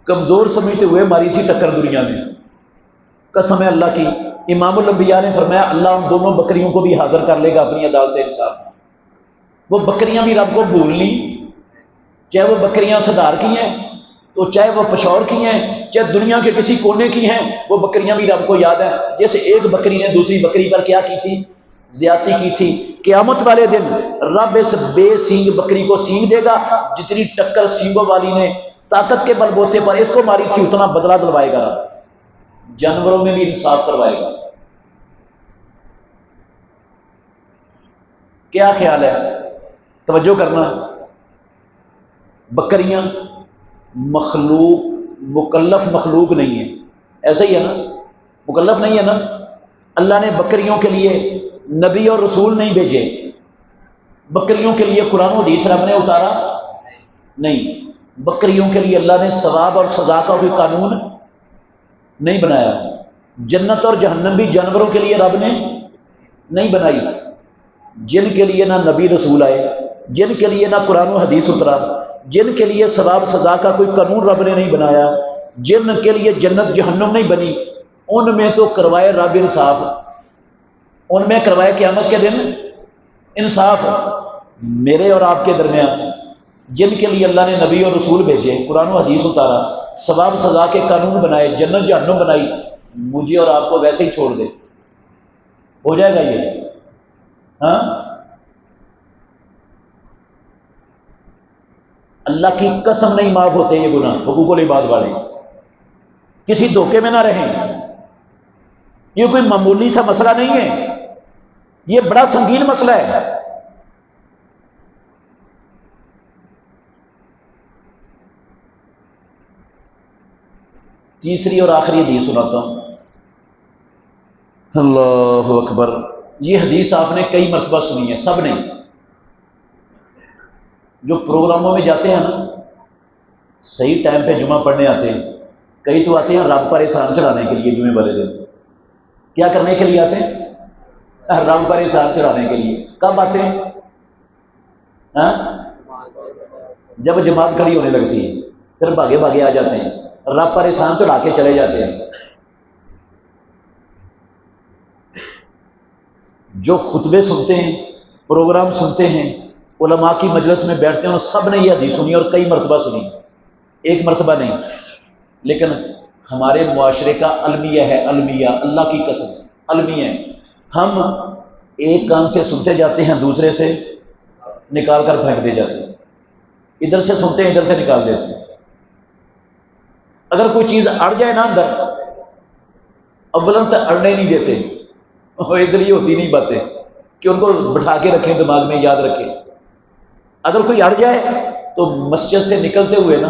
Speaker 1: کمزور سمجھتے ہوئے ماری تھی ٹکر دنیا میں، قسم ہے اللہ کی، امام الانبیاء نے فرمایا اللہ ان دونوں بکریوں کو بھی حاضر کر لے گا اپنی عدالت انصاف میں۔ وہ بکریاں بھی رب کو بھول لی، چاہے وہ بکریاں صدار کی ہیں، تو چاہے وہ پشور کی ہیں، چاہے دنیا کے کسی کونے کی ہیں، وہ بکریاں بھی رب کو یاد ہیں۔ جیسے ایک بکری نے دوسری بکری پر کیا کی تھی؟ زیادتی کی تھی۔ قیامت والے دن رب اس بے سینگ بکری کو سینگ دے گا، جتنی ٹکر سینگوں والی نے طاقت کے بل بوتے پر اس کو ماری تھی اتنا بدلہ دلوائے گا، جانوروں میں بھی انصاف کروائے گا۔ کیا خیال ہے؟ توجہ کرنا، بکریاں مخلوق، مکلف مخلوق نہیں ہے، ایسا ہی ہے نا؟ مکلف نہیں ہے نا؟ اللہ نے بکریوں کے لیے نبی اور رسول نہیں بھیجے، بکریوں کے لیے قرآن و حدیث رب نے اتارا نہیں، بکریوں کے لیے اللہ نے ثواب اور سزا کا کوئی قانون نہیں بنایا، جنت اور جہنم بھی جانوروں کے لیے رب نے نہیں بنائی، جن کے لیے نہ نبی رسول آئے، جن کے لیے نہ قرآن و حدیث اترا، جن کے لیے ثواب سزا کا کوئی قانون رب نے نہیں بنایا، جن کے لیے جنت جہنم نہیں بنی، ان میں تو کروائے رب انصاف، ان میں کروائے قیامت کے دن انصاف۔ میرے اور آپ کے درمیان جن کے لیے اللہ نے نبی اور رسول بھیجے، قرآن و حدیث اتارا، ثواب سزا کے قانون بنائے، جنت جہنم بنائی، مجھے اور آپ کو ویسے ہی چھوڑ دے، ہو جائے گا یہ؟ اللہ کی قسم نہیں معاف ہوتے یہ گناہ، حقوق العباد والے، کسی دھوکے میں نہ رہیں، یہ کوئی معمولی سا مسئلہ نہیں ہے، یہ بڑا سنگین مسئلہ ہے۔ تیسری اور آخری حدیث سناتا ہوں، اللہ اکبر. یہ حدیث آپ نے کئی مرتبہ سنی ہے، سب نے. جو پروگراموں میں جاتے ہیں نا، صحیح ٹائم پہ جمعہ پڑھنے آتے ہیں. کئی تو آتے ہیں رب پر احسان چڑھانے کے لیے. جمعے والے دن کیا کرنے کے لیے آتے ہیں؟ رب پر احسان چڑھانے کے لیے. کب آتے ہیں؟ ہاں؟ جب جماعت کھڑی ہونے لگتی ہے پھر بھاگے بھاگے آ جاتے ہیں، رب پر احسان چڑھا کے چلے جاتے ہیں. جو خطبے سنتے ہیں، پروگرام سنتے ہیں، علماء کی مجلس میں بیٹھتے ہیں، سب نے یہ حدیث سنی اور کئی مرتبہ سنی، ایک مرتبہ نہیں. لیکن ہمارے معاشرے کا المیہ ہے، المیہ، اللہ کی قسم المیہ ہے. ہم ایک کان سے سنتے جاتے ہیں، دوسرے سے نکال کر پھینک دے جاتے ہیں. ادھر سے سنتے ہیں، ادھر سے نکال دیتے ہیں. اگر کوئی چیز اڑ جائے نا اندر، اولن تو اڑنے نہیں دیتے، اس لیے ہوتی نہیں باتیں کہ ان کو بٹھا کے رکھیں، دماغ میں یاد رکھیں. اگر کوئی اڑ جائے تو مسجد سے نکلتے ہوئے نا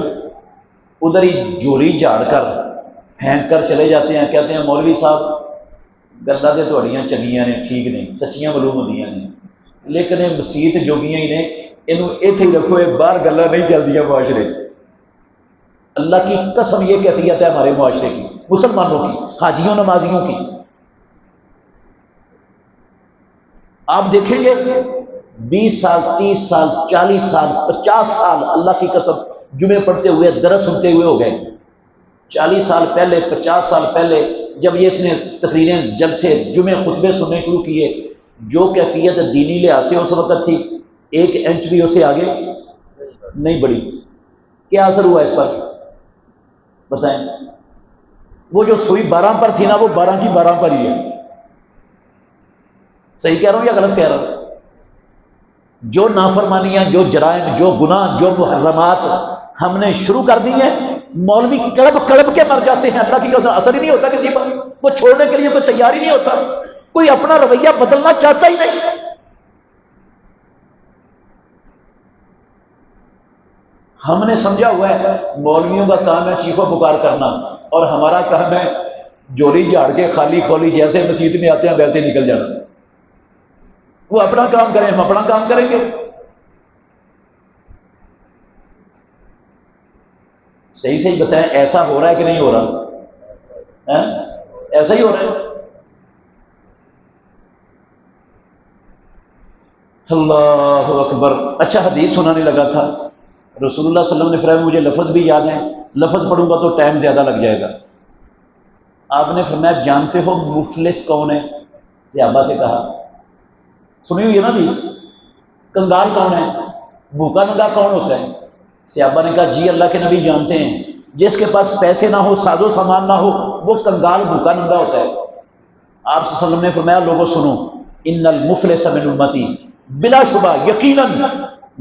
Speaker 1: ادھر ہی جوری جھاڑ کر پھینک کر چلے جاتے ہیں. کہتے ہیں مولوی صاحب گلاں تے تہاڈیاں چنگیاں نے، ٹھیک نے، سچیاں معلوم ہوندیاں نے، لیکن یہ مسیت جوگیاں ہی نے، انہوں ایتھے ہی رکھو، یہ باہر گلاں نہیں چلدیاں معاشرے. اللہ کی قسم یہ کیفیت ہے ہمارے معاشرے کی، مسلمانوں کی، حاجیوں نمازیوں کی. آپ دیکھیں گے 20 سال، 30 سال، 40 سال، 50 سال اللہ کی قسم جمعے پڑھتے ہوئے، درس سنتے ہوئے ہو گئے. 40 سال پہلے، 50 سال پہلے جب یہ اس نے تقریریں، جلسے، جمعے، خطبے سننے شروع کیے، جو کیفیت دینی لحاظ سے اس وقت تھی 1 انچ بھی اسے آگے نہیں بڑھی. کیا اثر ہوا اس پر بتائیں؟ وہ جو سوئی 12 پر تھی نا، وہ 12 کی 12 پر ہی ہے. صحیح کہہ رہا ہوں یا غلط کہہ رہا ہوں؟ جو نافرمانیاں، جو جرائم، جو گناہ، جو محرمات ہم نے شروع کر دی ہیں، مولوی کڑب کڑب کے مر جاتے ہیں. اللہ کی قسم اثر ہی نہیں ہوتا کسی پر، وہ چھوڑنے کے لیے کوئی تیار ہی نہیں ہوتا، کوئی اپنا رویہ بدلنا چاہتا ہی نہیں. ہم نے سمجھا ہوا ہے مولویوں کا کام ہے چیخو پکار کرنا، اور ہمارا کام ہے جوری جھاڑ کے خالی کھولی جیسے مسجد میں آتے ہیں ویسے نکل جانا. وہ اپنا کام کریں، ہم اپنا کام کریں گے. صحیح صحیح بتائیں، ایسا ہو رہا ہے کہ نہیں ہو رہا؟ ایسا ہی ہو رہا ہے. اللہ اکبر. اچھا حدیث سنانے لگا تھا. رسول اللہ صلی اللہ علیہ وسلم نے فرمایا، مجھے لفظ بھی یاد ہے، لفظ پڑھوں گا تو ٹائم زیادہ لگ جائے گا. آپ نے فرمایا جانتے ہو مفلس کون ہے؟ صحابہ سے کہا، سنی ہوئی ہے نا حدیث، کنگال کون ہے، بھوکا ننگا کون ہوتا ہے؟ صحابہ نے کہا جی اللہ کے نبی جانتے ہیں، جس کے پاس پیسے نہ ہو، ساز و سامان نہ ہو، وہ کنگال بھوکا ننگا ہوتا ہے. آپ صلی اللہ علیہ وسلم نے فرمایا لوگوں سنو، ان المفلس من امتی، بلا شبہ یقیناً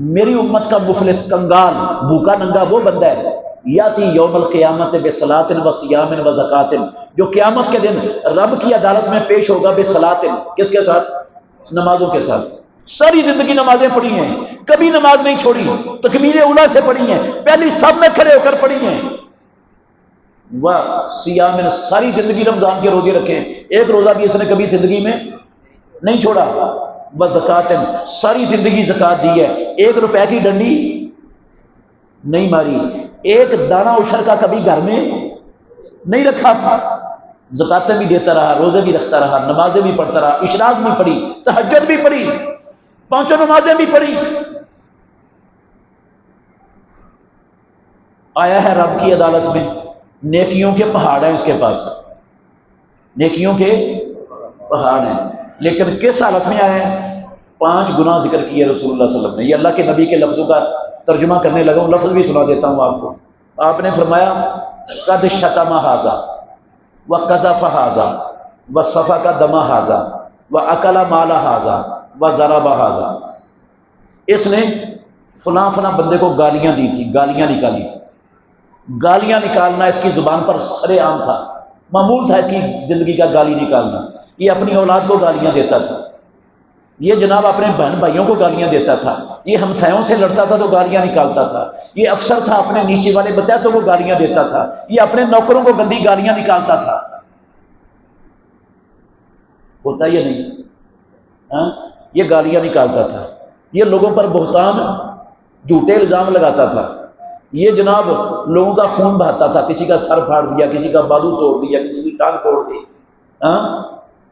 Speaker 1: میری امت کا مفلس، کنگال، بھوکا ننگا وہ بندہ ہے، یاتی یوم القیامت بصلاۃ و صیام و زکوٰۃ، جو قیامت کے دن رب کی عدالت میں پیش ہوگا بصلاۃ، کس کے ساتھ؟ نمازوں کے ساتھ. ساری زندگی نمازیں پڑھی ہیں، کبھی نماز نہیں چھوڑی، تکبیر اولیٰ سے پڑھی ہیں، پہلی سب میں کھڑے ہو کر پڑھی ہیں. وہ سیام، ساری زندگی رمضان کے روزے رکھے، ایک روزہ بھی اس نے کبھی زندگی میں نہیں چھوڑا. وہ زکوٰۃ، ساری زندگی زکوٰۃ دی ہے، 1 روپے کی ڈنڈی نہیں ماری، ایک دانہ عشر کا کبھی گھر میں نہیں رکھا تھا. زکاتیں بھی دیتا رہا، روزے بھی رکھتا رہا، نمازیں بھی پڑھتا رہا، اشراق بھی پڑھی، تہجد بھی پڑھی، 5 نمازیں بھی پڑھی. آیا ہے رب کی عدالت میں، نیکیوں کے پہاڑ ہیں اس کے پاس، نیکیوں کے پہاڑ ہیں، لیکن کس حالت میں آیا ہے؟ 5 گناہ ذکر کیے رسول اللہ صلی اللہ علیہ وسلم نے. یہ اللہ کے نبی کے لفظوں کا ترجمہ کرنے لگا ہوں، لفظ بھی سنا دیتا ہوں آپ کو. آپ نے فرمایا قد شتم ھذا وقذف ھذا وسفک دم ھذا واکل مال ھذا وضرب ھذا. اس نے فلاں فلاں بندے کو گالیاں دی تھی، گالیاں نکالی تھی. گالیاں نکالنا اس کی زبان پر سرے عام تھا، معمول تھا اس کی زندگی کا گالی نکالنا. یہ اپنی اولاد کو گالیاں دیتا تھا، یہ جناب اپنے بہن بھائیوں کو گالیاں دیتا تھا، یہ ہمسایوں سے لڑتا تھا تو گالیاں نکالتا تھا، یہ افسر تھا اپنے نیچے والے بتایا تو وہ گالیاں دیتا تھا، یہ اپنے نوکروں کو گندی گالیاں نکالتا تھا. ہوتا یا نہیں؟ ہاں، یہ گالیاں نکالتا تھا، یہ لوگوں پر بہتان جھوٹے الزام لگاتا تھا، یہ جناب لوگوں کا خون بہاتا تھا، کسی کا سر پھاڑ دیا، کسی کا بازو توڑ دیا، کسی کی ٹانگ توڑ دی، ہاں،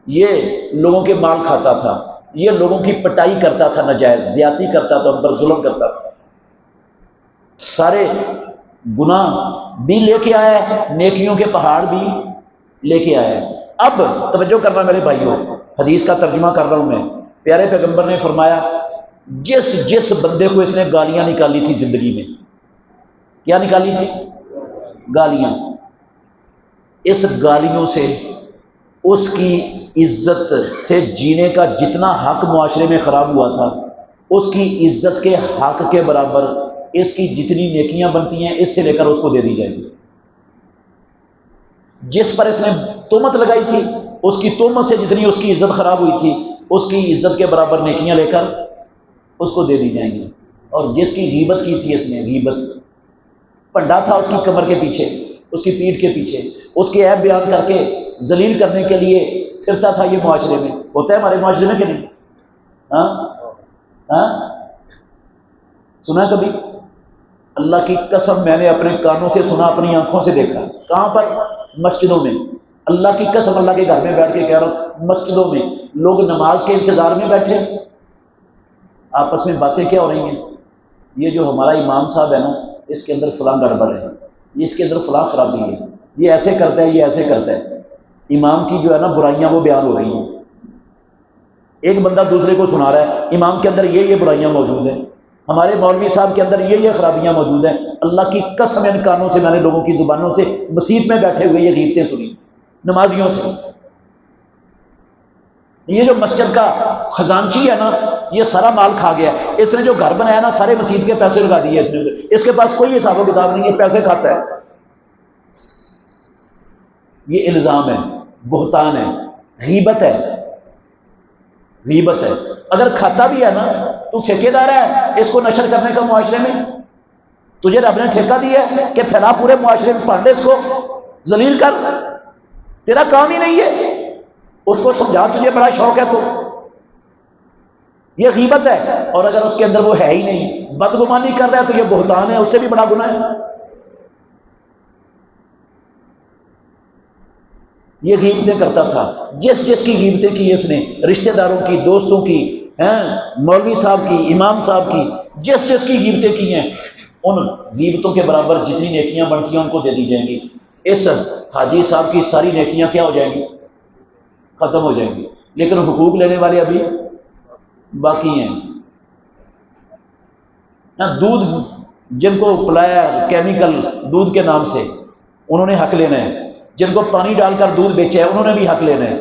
Speaker 1: یہ لوگوں کے مال کھاتا تھا، یہ لوگوں کی پٹائی کرتا تھا، ناجائز زیادتی کرتا تھا، ان پر ظلم کرتا تھا، سارے گناہ بھی لے کے آیا ہے، نیکیوں کے پہاڑ بھی لے کے آیا ہے۔ اب توجہ کرنا میرے بھائیوں، حدیث کا ترجمہ کر رہا ہوں میں۔ پیارے پیغمبر نے فرمایا جس بندے کو اس نے گالیاں نکالی تھی زندگی میں، کیا نکالی تھی؟ گالیاں، اس گالیوں سے اس کی عزت سے جینے کا جتنا حق معاشرے میں خراب ہوا تھا، اس کی عزت کے حق کے برابر اس کی جتنی نیکیاں بنتی ہیں اس سے لے کر اس کو دے دی جائیں گی۔ جس پر اس نے تہمت لگائی تھی، اس کی تہمت سے جتنی اس کی عزت خراب ہوئی تھی، اس کی عزت کے برابر نیکیاں لے کر اس کو دے دی جائیں گی۔ اور جس کی غیبت کی تھی اس نے، غیبت پنڈا تھا اس کی کمر کے پیچھے، اس کی پیٹھ کے پیچھے، اس کے عیب بیان کر کے ذلیل کرنے کے لیے پھرتا تھا۔ یہ معاشرے میں ہوتا ہے، ہمارے معاشرے میں کہ نہیں؟ ہاں ہاں، سنا کبھی؟ اللہ کی قسم میں نے اپنے کانوں سے سنا، اپنی آنکھوں سے دیکھا۔ کہاں پر؟ مسجدوں میں۔ اللہ کی قسم، اللہ کے گھر میں بیٹھ کے کہہ رہا ہوں، مسجدوں میں لوگ نماز کے انتظار میں بیٹھے، آپس میں باتیں کیا ہو رہی ہیں؟ یہ جو ہمارا امام صاحب ہے نا، اس کے اندر فلاں گڑبڑ ہے، یہ اس کے اندر فلاں خرابی ہے، یہ ایسے کرتا ہے، یہ ایسے کرتا ہے۔ امام کی جو ہے نا برائیاں وہ بیان ہو رہی ہیں۔ ایک بندہ دوسرے کو سنا رہا ہے امام کے اندر یہ برائیاں موجود ہیں، ہمارے مولوی صاحب کے اندر یہ خرابیاں موجود ہیں۔ اللہ کی قسم ان کانوں سے میں نے لوگوں کی زبانوں سے مسجد میں بیٹھے ہوئے یہ غیبتیں سنی، نمازیوں سے۔ یہ جو مسجد کا خزانچی ہے نا، یہ سارا مال کھا گیا، اس نے جو گھر بنایا نا سارے مسجد کے پیسے لگا دیے اس نے، اس کے پاس کوئی حساب و کتاب نہیں ہے، پیسے کھاتا ہے۔ یہ الزام ہے، بہتان ہے، غیبت ہے، غیبت ہے۔ اگر کھاتا بھی ہے نا، تو ٹھیکیدار ہے اس کو نشر کرنے کا معاشرے میں، تجھے رب نے ٹھیکہ دیا ہے کہ پھیلا پورے معاشرے میں، پانڈے اس کو ذلیل کر، تیرا کام ہی نہیں ہے، اس کو سمجھا، تجھے بڑا شوق ہے تو یہ غیبت ہے۔ اور اگر اس کے اندر وہ ہے ہی نہیں، بدگمانی کر رہا ہے تو یہ بہتان ہے، اس سے بھی بڑا گناہ ہے۔ یہ غیبتیں کرتا تھا، جس کی غیبتیں کی اس نے، رشتہ داروں کی، دوستوں کی، مولوی صاحب کی، امام صاحب کی، جس کی غیبتیں کی ہیں، ان غیبتوں کے برابر جتنی نیکیاں بنتی ہیں ان کو دے دی جائیں گی۔ اس حاجی صاحب کی ساری نیکیاں کیا ہو جائیں گی؟ ختم ہو جائیں گی، لیکن حقوق لینے والے ابھی باقی ہیں۔ دودھ جن کو پلایا کیمیکل دودھ کے نام سے، انہوں نے حق لینا ہے۔ جن کو پانی ڈال کر دودھ بیچا ہے انہوں نے بھی حق لینا ہے۔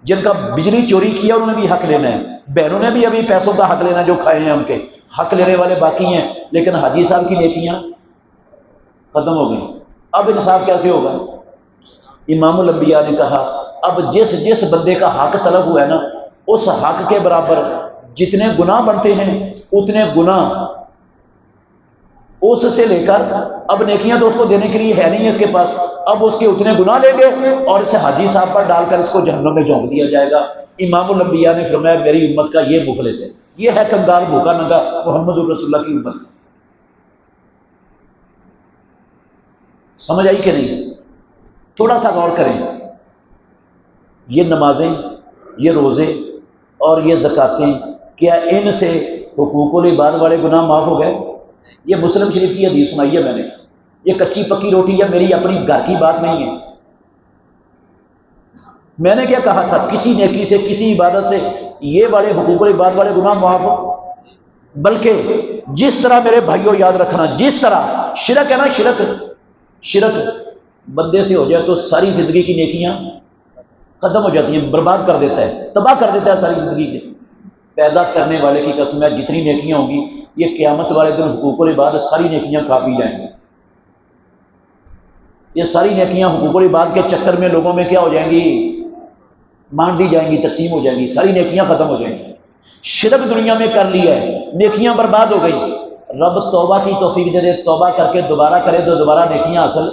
Speaker 1: جن کا بجلی چوری کیا انہوں نے بھی حق لینا ہے۔ بہنوں نے بھی ابھی پیسوں کا حق لینا ہے جو کھائے ہیں، ان کے حق لینے والے باقی ہیں، لیکن حاجی صاحب کی نیکیاں ختم ہو گئی۔ اب انصاف کیسے ہوگا؟ امام الانبیاء نے کہا اب جس بندے کا حق طلب ہوا ہے نا، اس حق کے برابر جتنے گناہ بنتے ہیں اتنے گناہ اس سے لے کر، اب نیکیاں تو اس کو دینے کے لیے ہے نہیں ہے اس کے پاس، اب اس کے اتنے گناہ لیں گے اور اسے حاجی صاحب پر ڈال کر اس کو جہنم میں جھونک دیا جائے گا۔ امام الانبیاء نے فرمایا میری امت کا یہ مفلس ہے، یہ ہے کنگال بھوکا ننگا محمد الرسول اللہ کی امت۔ سمجھ آئی کہ نہیں؟ تھوڑا سا غور کریں، یہ نمازیں، یہ روزے اور یہ زکاتیں، کیا ان سے حقوق العباد والے گناہ معاف ہو گئے؟ یہ مسلم شریف کی حدیث سنائی ہے میں نے، یہ کچی پکی روٹی ہے، میری اپنی گھر کی بات نہیں ہے۔ میں نے کیا کہا تھا؟ کسی نیکی سے، کسی عبادت سے یہ والے حقوق العباد والے گناہ معاف ہو، بلکہ جس طرح میرے بھائیوں یاد رکھنا، جس طرح شرک ہے نا، شرک بندے سے ہو جائے تو ساری زندگی کی نیکیاں ختم ہو جاتی ہیں، برباد کر دیتا ہے، تباہ کر دیتا ہے ساری زندگی کے۔ پیدا کرنے والے کی قسم ہے جتنی نیکیاں ہوں گی، یہ قیامت والے دن حقوق العباد ساری نیکیاں کھا پی جائیں گی۔ یہ ساری نیکیاں حقوق العباد کے چکر میں لوگوں میں کیا ہو جائیں گی؟ مان دی جائیں گی، تقسیم ہو جائیں گی، ساری نیکیاں ختم ہو جائیں گی۔ شرک دنیا میں کر لیا ہے، نیکیاں برباد ہو گئی۔ رب توبہ کی توفیق دے دے، توبہ کر کے دوبارہ کرے تو دوبارہ نیکیاں حاصل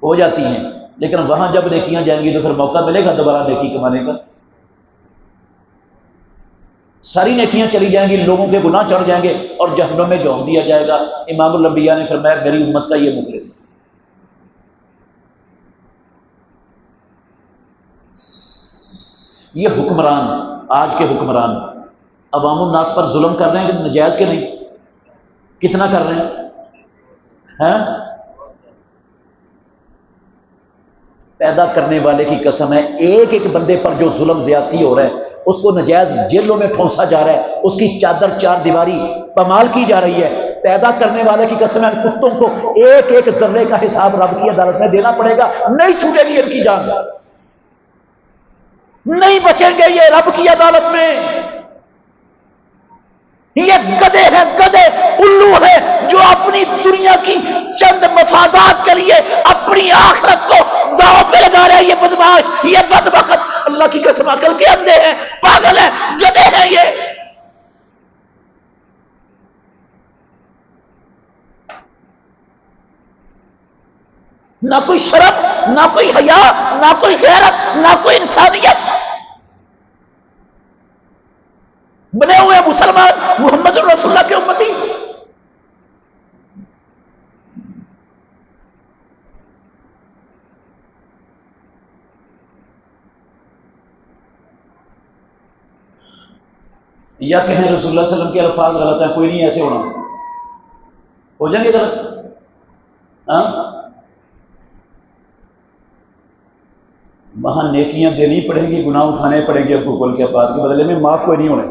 Speaker 1: ہو جاتی ہیں، لیکن وہاں جب نیکیاں جائیں گی تو پھر موقع ملے گا دوبارہ نیکی کمانے کا؟ ساری نیکیاں چلی جائیں گی، لوگوں کے گناہ چڑھ جائیں گے اور جہنم میں جھونک دیا جائے گا۔ امام الانبیاء نے فرمایا میری امت کا یہ مخلص۔ یہ حکمران، آج کے حکمران عوام الناس پر ظلم کر رہے ہیں کہ نجائز کے نہیں؟ کتنا کر رہے ہیں؟ پیدا کرنے والے کی قسم ہے، ایک ایک بندے پر جو ظلم زیادتی ہو رہا ہے، اس کو نجائز جیلوں میں ٹھونسا جا رہا ہے، اس کی چادر چار دیواری پامال کی جا رہی ہے۔ پیدا کرنے والے کی قسم ہے، کتوں کو ایک ایک ذرے کا حساب رب کی عدالت میں دینا پڑے گا، نہیں چھوٹے گی ان کی جان، نہیں بچیں گے یہ رب کی عدالت میں۔ یہ گدے ہیں، گدے الو ہیں جو اپنی دنیا کی چند مفادات کے لیے اپنی آخرت کو داؤ پہ لگا رہے ہیں۔ یہ بدماش، یہ بدبخت اللہ کی قسم عقل کے اندھے ہیں، پاگل ہیں، گدے ہیں یہ۔ نہ کوئی شرف، نہ کوئی حیا، نہ کوئی غیرت، نہ کوئی انسانیت، بنے ہوئے مسلمان محمد رسول اللہ کے امتی۔ یا کہیں رسول اللہ صلی اللہ علیہ وسلم کے الفاظ غلط ہیں، کوئی نہیں ایسے ہونا، ہو جائیں گے غلط؟ ہاں، وہاں نیکیاں دینی پڑیں گی، گناہ اٹھانے پڑیں گے، حقوق کے بعد کے بدلے میں معاف کوئی نہیں ہونے۔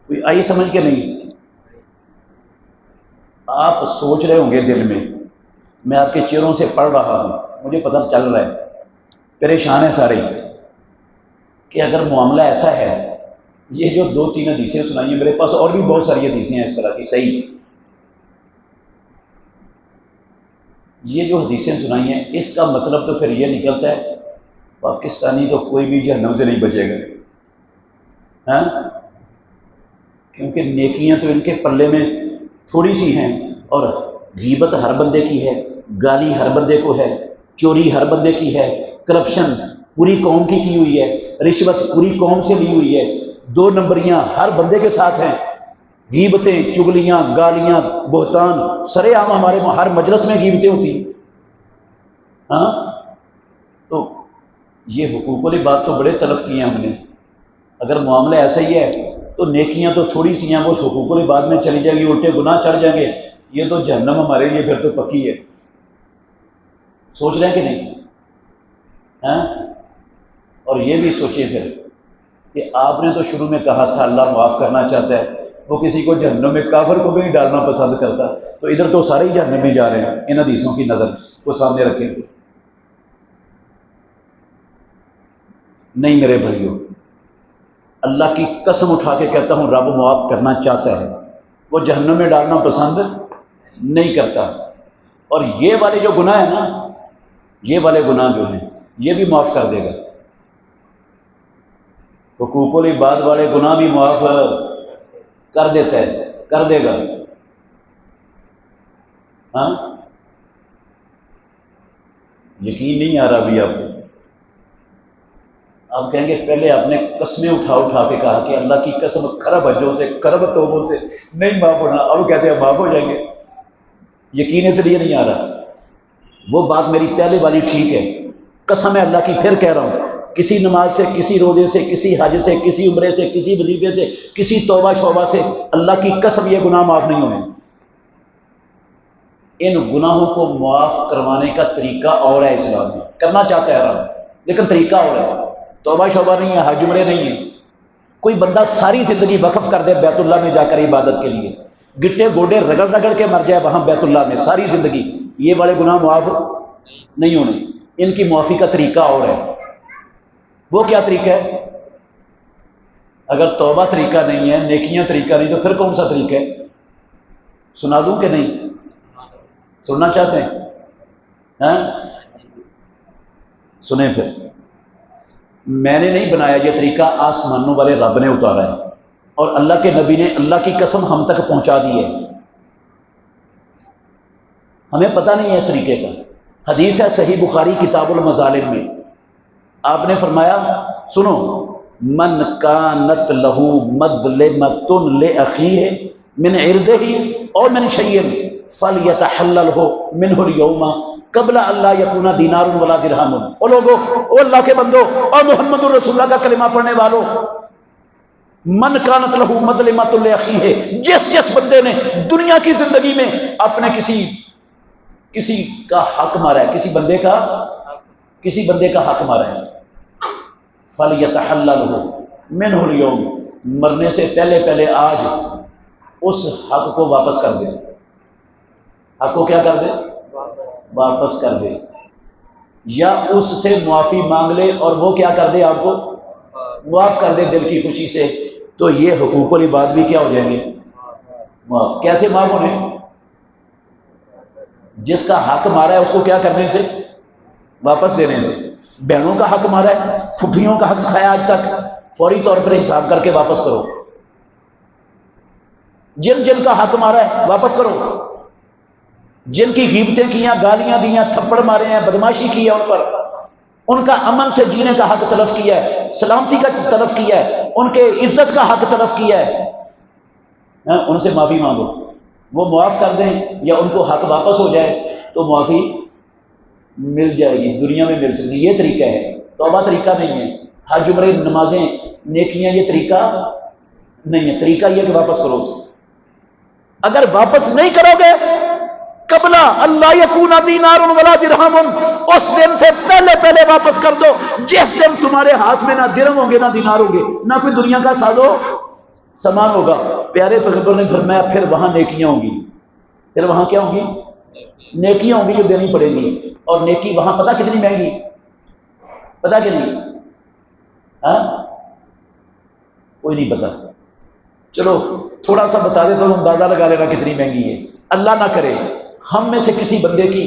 Speaker 1: کوئی آئی سمجھ کے نہیں؟ آپ سوچ رہے ہوں گے دل میں آپ کے چہروں سے پڑھ رہا ہوں، مجھے پتہ چل رہا ہے، پریشان ہے سارے کہ اگر معاملہ ایسا ہے، یہ جو 2-3 حدیثیں سنائی ہیں، میرے پاس اور بھی بہت ساری حدیثیں ہیں اس طرح کی صحیح، یہ جو حدیثیں سنائی ہیں اس کا مطلب تو پھر یہ نکلتا ہے پاکستانی تو کوئی بھی جہنم سے نہیں بچے گا، ہاں؟ کیونکہ نیکیاں تو ان کے پلے میں تھوڑی سی ہیں، اور غیبت ہر بندے کی ہے، گالی ہر بندے کو ہے، چوری ہر بندے کی ہے، کرپشن پوری قوم کی ہوئی ہے، رشوت پوری قوم سے لی ہوئی ہے، 2 نمبریاں ہر بندے کے ساتھ ہیں، غیبتیں، چگلیاں، گالیاں، بہتان سرے عام ہمارے ہر مجلس میں غیبتیں ہوتی ہیں، ہاں؟ تو یہ حقوق العباد تو بڑے تلف کیے ہیں ہم نے۔ اگر معاملہ ایسا ہی ہے تو نیکیاں تو تھوڑی سی ہیں، وہ حقوق العباد میں چلی جائیں گی، الٹے گناہ چڑھ جائیں گے، یہ تو جہنم ہمارے لیے پھر تو پکی ہے۔ سوچ رہے ہیں کہ نہیں؟ ہاں؟ اور یہ بھی سوچیں پھر کہ آپ نے تو شروع میں کہا تھا اللہ معاف کرنا چاہتا ہے، وہ کسی کو جہنم میں، کافر کو بھی نہیں ڈالنا پسند کرتا، تو ادھر تو سارے ہی جہنم میں جا رہے ہیں ان حدیثوں کی نظر کو سامنے رکھیں۔ نہیں میرے بھائیوں، اللہ کی قسم اٹھا کے کہتا ہوں رب معاف کرنا چاہتا ہے، وہ جہنم میں ڈالنا پسند نہیں کرتا۔ اور یہ والے جو گناہ ہیں نا، یہ والے گناہ جو ہیں یہ بھی معاف کر دے گا، حقوق العباد والے گناہ بھی معاف کر دیتا ہے، کر دے گا، ہاں؟ یقین نہیں آ رہا ابھی آپ کہیں گے پہلے آپ نے قسمیں اٹھا کے کہا کہ اللہ کی قسم خراب حجوں سے، خراب توبوں سے نہیں معاف ہونا، اور وہ کہتے ہیں معاف ہو جائیں گے، یقین اس لیے نہیں آ رہا۔ وہ بات میری پہلے والی ٹھیک ہے، قسم ہے اللہ کی پھر کہہ رہا ہوں، کسی نماز سے، کسی روزے سے، کسی حج سے، کسی عمرے سے، کسی وظیفے سے، کسی توبہ شوبہ سے، اللہ کی قسم یہ گناہ معاف نہیں ہونے۔ ان گناہوں کو معاف کروانے کا طریقہ اور ہے اسلام میں، کرنا چاہتا ہے رب لیکن طریقہ اور ہے، توبہ شوبہ نہیں ہے، حج عمرے نہیں ہے۔ کوئی بندہ ساری زندگی وقف کر دے بیت اللہ میں جا کر عبادت کے لیے، گٹے گوڈے رگڑ رگڑ کے مر جائے وہاں بیت اللہ میں ساری زندگی، یہ والے گناہ معاف نہیں ہونے۔ ان کی معافی کا طریقہ اور ہے۔ وہ کیا طریقہ ہے؟ اگر توبہ طریقہ نہیں ہے، نیکیاں طریقہ نہیں، تو پھر کون سا طریقہ ہے؟ سنا دوں کہ نہیں؟ سننا چاہتے ہیں؟ ہاں؟ سنیں پھر، میں نے نہیں بنایا یہ طریقہ، آسمانوں والے رب نے اتارا ہے، اور اللہ کے نبی نے اللہ کی قسم ہم تک پہنچا دی ہے، ہمیں پتہ نہیں ہے اس طریقے کا۔ حدیث ہے صحیح بخاری کتاب المظالم میں، آپ نے فرمایا سنو، من کانت لہو مظلمۃ لاخیہ من عرضہ اور من شیء فلیتحللہ منہ اليوم قبل اللہ یکون دینار ولا درہم۔ او لوگو، او اللہ کے بندو، او محمد رسول اللہ کا کلمہ پڑھنے والو، من کانت لہو مظلمۃ لاخیہ، جس بندے نے دنیا کی زندگی میں اپنے کسی کا حق مارا ہے، کسی بندے کا حق مارا ہے، فلیتحللہ منہ اليوم، مرنے سے پہلے آج اس حق کو واپس کر دے۔ حق کو کیا کر دے؟ واپس کر دے، یا اس سے معافی مانگ لے اور وہ کیا کر دے؟ آپ کو معاف کر دے دل کی خوشی سے، تو یہ حقوق العباد بھی کیا ہو جائیں گے؟ معاف۔ کیسے معاف ہونے؟ جس کا حق مارا ہے اس کو کیا کرنے سے؟ واپس دینے سے۔ بہنوں کا حق مارا ہے، پھپھیوں کا حق کھایا آج تک، فوری طور پر حساب کر کے واپس کرو۔ جن کا حق مارا ہے واپس کرو، جن کی غیبتیں کیاں، گالیاں دیاں، تھپڑ مارے ہیں، بدماشی کی ہے ان پر، ان کا امن سے جینے کا حق تلف کیا ہے، سلامتی کا تلف کیا ہے، ان کے عزت کا حق تلف کیا ہے، ان سے معافی مانگو، وہ معاف کر دیں یا ان کو حق واپس ہو جائے تو معافی مل جائے گی، دنیا میں مل سکتی۔ یہ طریقہ ہے، توبہ طریقہ نہیں ہے، حج عمرے نمازیں نیکیاں یہ طریقہ نہیں ہے۔ طریقہ یہ کہ واپس کرو۔ اگر واپس نہیں کرو گے قبل اللہ یکون دینار ولا درہم، اس دن سے پہلے واپس کر دو جس دن تمہارے ہاتھ میں نہ درہم ہوں گے نہ دینار ہوں گے، نہ کوئی دنیا کا سازو سامان ہوگا۔ پیارے پیغمبر نے فرمایا پھر وہاں نیکیاں ہوں گی، پھر وہاں کیا ہوں گی؟ نیکیاں ہوں گی جو دینی پڑیں گی، اور نیکی وہاں پتہ کتنی مہنگی، پتہ کتنی؟ کوئی نہیں پتا، چلو تھوڑا سا بتا دے تو اندازہ لگا لینا کتنی مہنگی ہے۔ اللہ نہ کرے ہم میں سے کسی بندے کی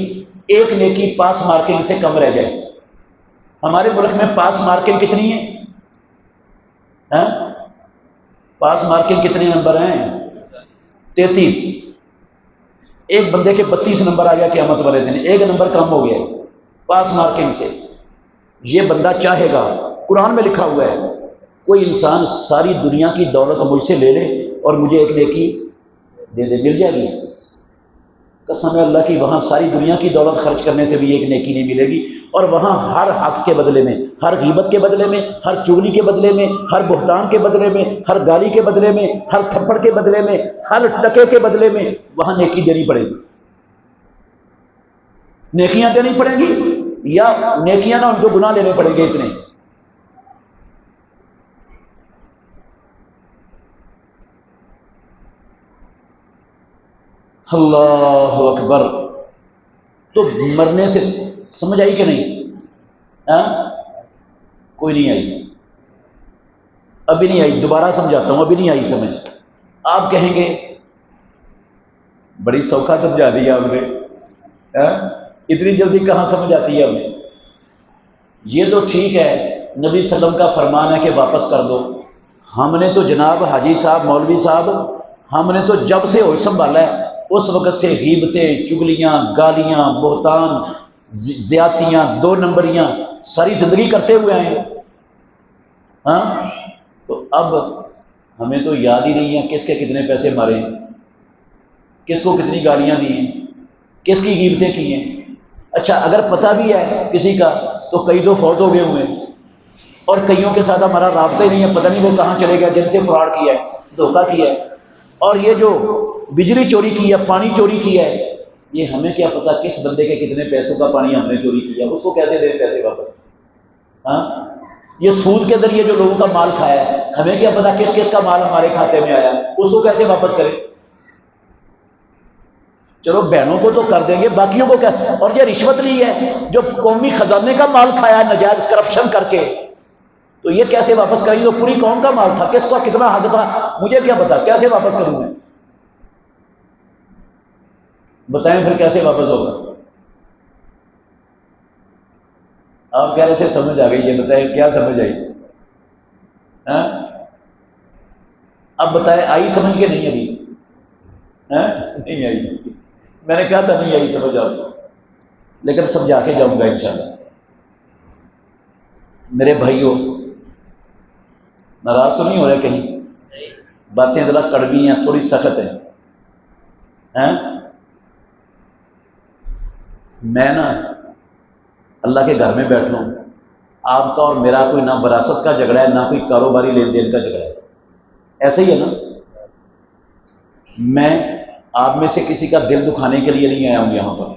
Speaker 1: ایک نیکی پاس مارکنگ سے کم رہ جائے۔ ہمارے ملک میں پاس مارکنگ کتنی ہے؟ پاس مارکنگ کتنے نمبر ہیں؟ 33۔ ایک بندے کے 32 نمبر آ گیا قیامت والے دن، ایک نمبر کم ہو گیا پاس مارکنگ سے۔ یہ بندہ چاہے گا، قرآن میں لکھا ہوا ہے، کوئی انسان ساری دنیا کی دولت مجھ سے لے لے اور مجھے ایک نیکی دے دے، مل جائے گی؟ قسم ہے اللہ کی، وہاں ساری دنیا کی دولت خرچ کرنے سے بھی ایک نیکی نہیں ملے گی، اور وہاں ہر حق کے بدلے میں، ہر غیبت کے بدلے میں، ہر چغلی کے بدلے میں، ہر بہتان کے بدلے میں، ہر گالی کے بدلے میں، ہر تھپڑ کے بدلے میں، ہر ٹکے کے بدلے میں وہاں نیکی دینی پڑے گی۔ نیکیاں دینی پڑیں گی یا نیکیاں نہ ان کو گناہ لینے پڑیں گے اتنے؟ اللہ اکبر۔ تو مرنے سے سمجھ آئی کہ نہیں؟ کوئی نہیں آئی، ابھی نہیں آئی، دوبارہ سمجھاتا ہوں، ابھی نہیں آئی سمجھ۔ آپ کہیں گے بڑی سوکھا سمجھا دیا آپ نے، اتنی جلدی کہاں سمجھ آتی ہے ہمیں؟ یہ تو ٹھیک ہے، نبی صلی اللہ علیہ وسلم کا فرمان ہے کہ واپس کر دو۔ ہم نے تو جناب حاجی صاحب، مولوی صاحب، ہم نے تو جب سے ہوش سنبھالا ہے اس وقت سے غیبتیں، چگلیاں، گالیاں، بہتان، زیادتیاں، 2 نمبریاں ساری زندگی کرتے ہوئے آئے ہیں۔ تو اب ہمیں تو یاد ہی نہیں ہے کس کے کتنے پیسے مارے ہیں، کس کو کتنی گالیاں دی ہیں، کس کی غیبتیں کی ہیں۔ اچھا اگر پتہ بھی ہے کسی کا تو کئی تو فوت ہو گئے ہوئے ہیں، اور کئیوں کے ساتھ ہمارا رابطہ ہی نہیں ہے، پتہ نہیں وہ کہاں چلے گیا، جن سے فراڈ کیا ہے، دھوکہ کیا ہے۔ اور یہ جو بجلی چوری کی ہے، پانی چوری کیا ہے، یہ ہمیں کیا پتا کس بندے کے کتنے پیسوں کا پانی ہم نے چوری کیا، اس کو کیسے دیں پیسے واپس؟ یہ سود کے ذریعے جو لوگوں کا مال کھایا ہے، ہمیں کیا پتا کس کس کا مال ہمارے کھاتے میں آیا، اس کو کیسے واپس کریں؟ چلو بہنوں کو تو کر دیں گے، باقیوں کو کیا؟ اور یہ رشوت لی ہے، جو قومی خزانے کا مال کھایا ہے ناجائز کرپشن کر کے، تو یہ کیسے واپس کریں؟ تو پوری قوم کا مال تھا، کس کا کتنا حق تھا مجھے کیا پتا، کیسے واپس کروں میں؟ بتائیں پھر کیسے واپس ہوگا؟ آپ کہہ رہے تھے سمجھ آ گئی، یہ بتائیں کیا سمجھ آئی؟ اب بتائیں آئی سمجھ کے نہیں ابھی؟ نہیں آئی، میں نے کہا تھا نہیں آئی سمجھ آپ کو، لیکن سمجھا کے جاؤں گا انشاءاللہ۔ میرے بھائیوں، ناراض تو نہیں ہو رہے کہیں؟ باتیں ذرا کڑوی ہیں، تھوڑی سخت ہیں۔ میں نا اللہ کے گھر میں بیٹھ لوں، آپ کا اور میرا کوئی نہ وراثت کا جھگڑا ہے، نہ کوئی کاروباری لین دین کا جھگڑا ہے، ایسے ہی ہے نا؟ میں آپ میں سے کسی کا دل دکھانے کے لیے نہیں آیا ہوں یہاں پر،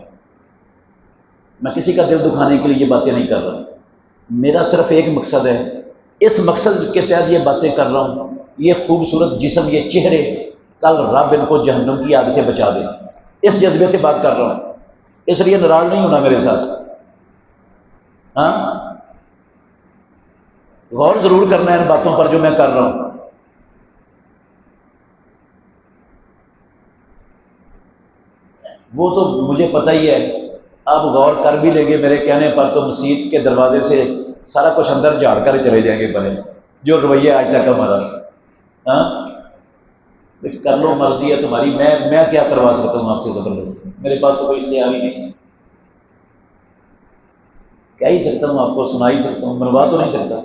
Speaker 1: میں کسی کا دل دکھانے کے لیے یہ باتیں نہیں کر رہا، میرا صرف ایک مقصد ہے، اس مقصد کے تحت یہ باتیں کر رہا ہوں۔ یہ خوبصورت جسم، یہ چہرے، کل رب ان کو جہنم کی آگ سے بچا دے، اس جذبے سے بات کر رہا ہوں، اس لیے ناراض نہیں ہونا میرے ساتھ۔ ہاں، غور ضرور کرنا ہے ان باتوں پر جو میں کر رہا ہوں۔ وہ تو مجھے پتہ ہی ہے، آپ غور کر بھی لیں گے میرے کہنے پر تو مسجد کے دروازے سے سارا کچھ اندر جھاڑ کر چلے جائیں گے بنے، جو رویہ آج تک ہمارا۔ ہاں، کر لو، مرضی ہے تمہاری، میں کیا کروا سکتا ہوں آپ سے زبردستی؟ میرے پاس تو کوئی اختیار ہی نہیں ہے، کہہ ہی سکتا ہوں آپ کو، سنا ہی سکتا ہوں، منوا تو نہیں سکتا۔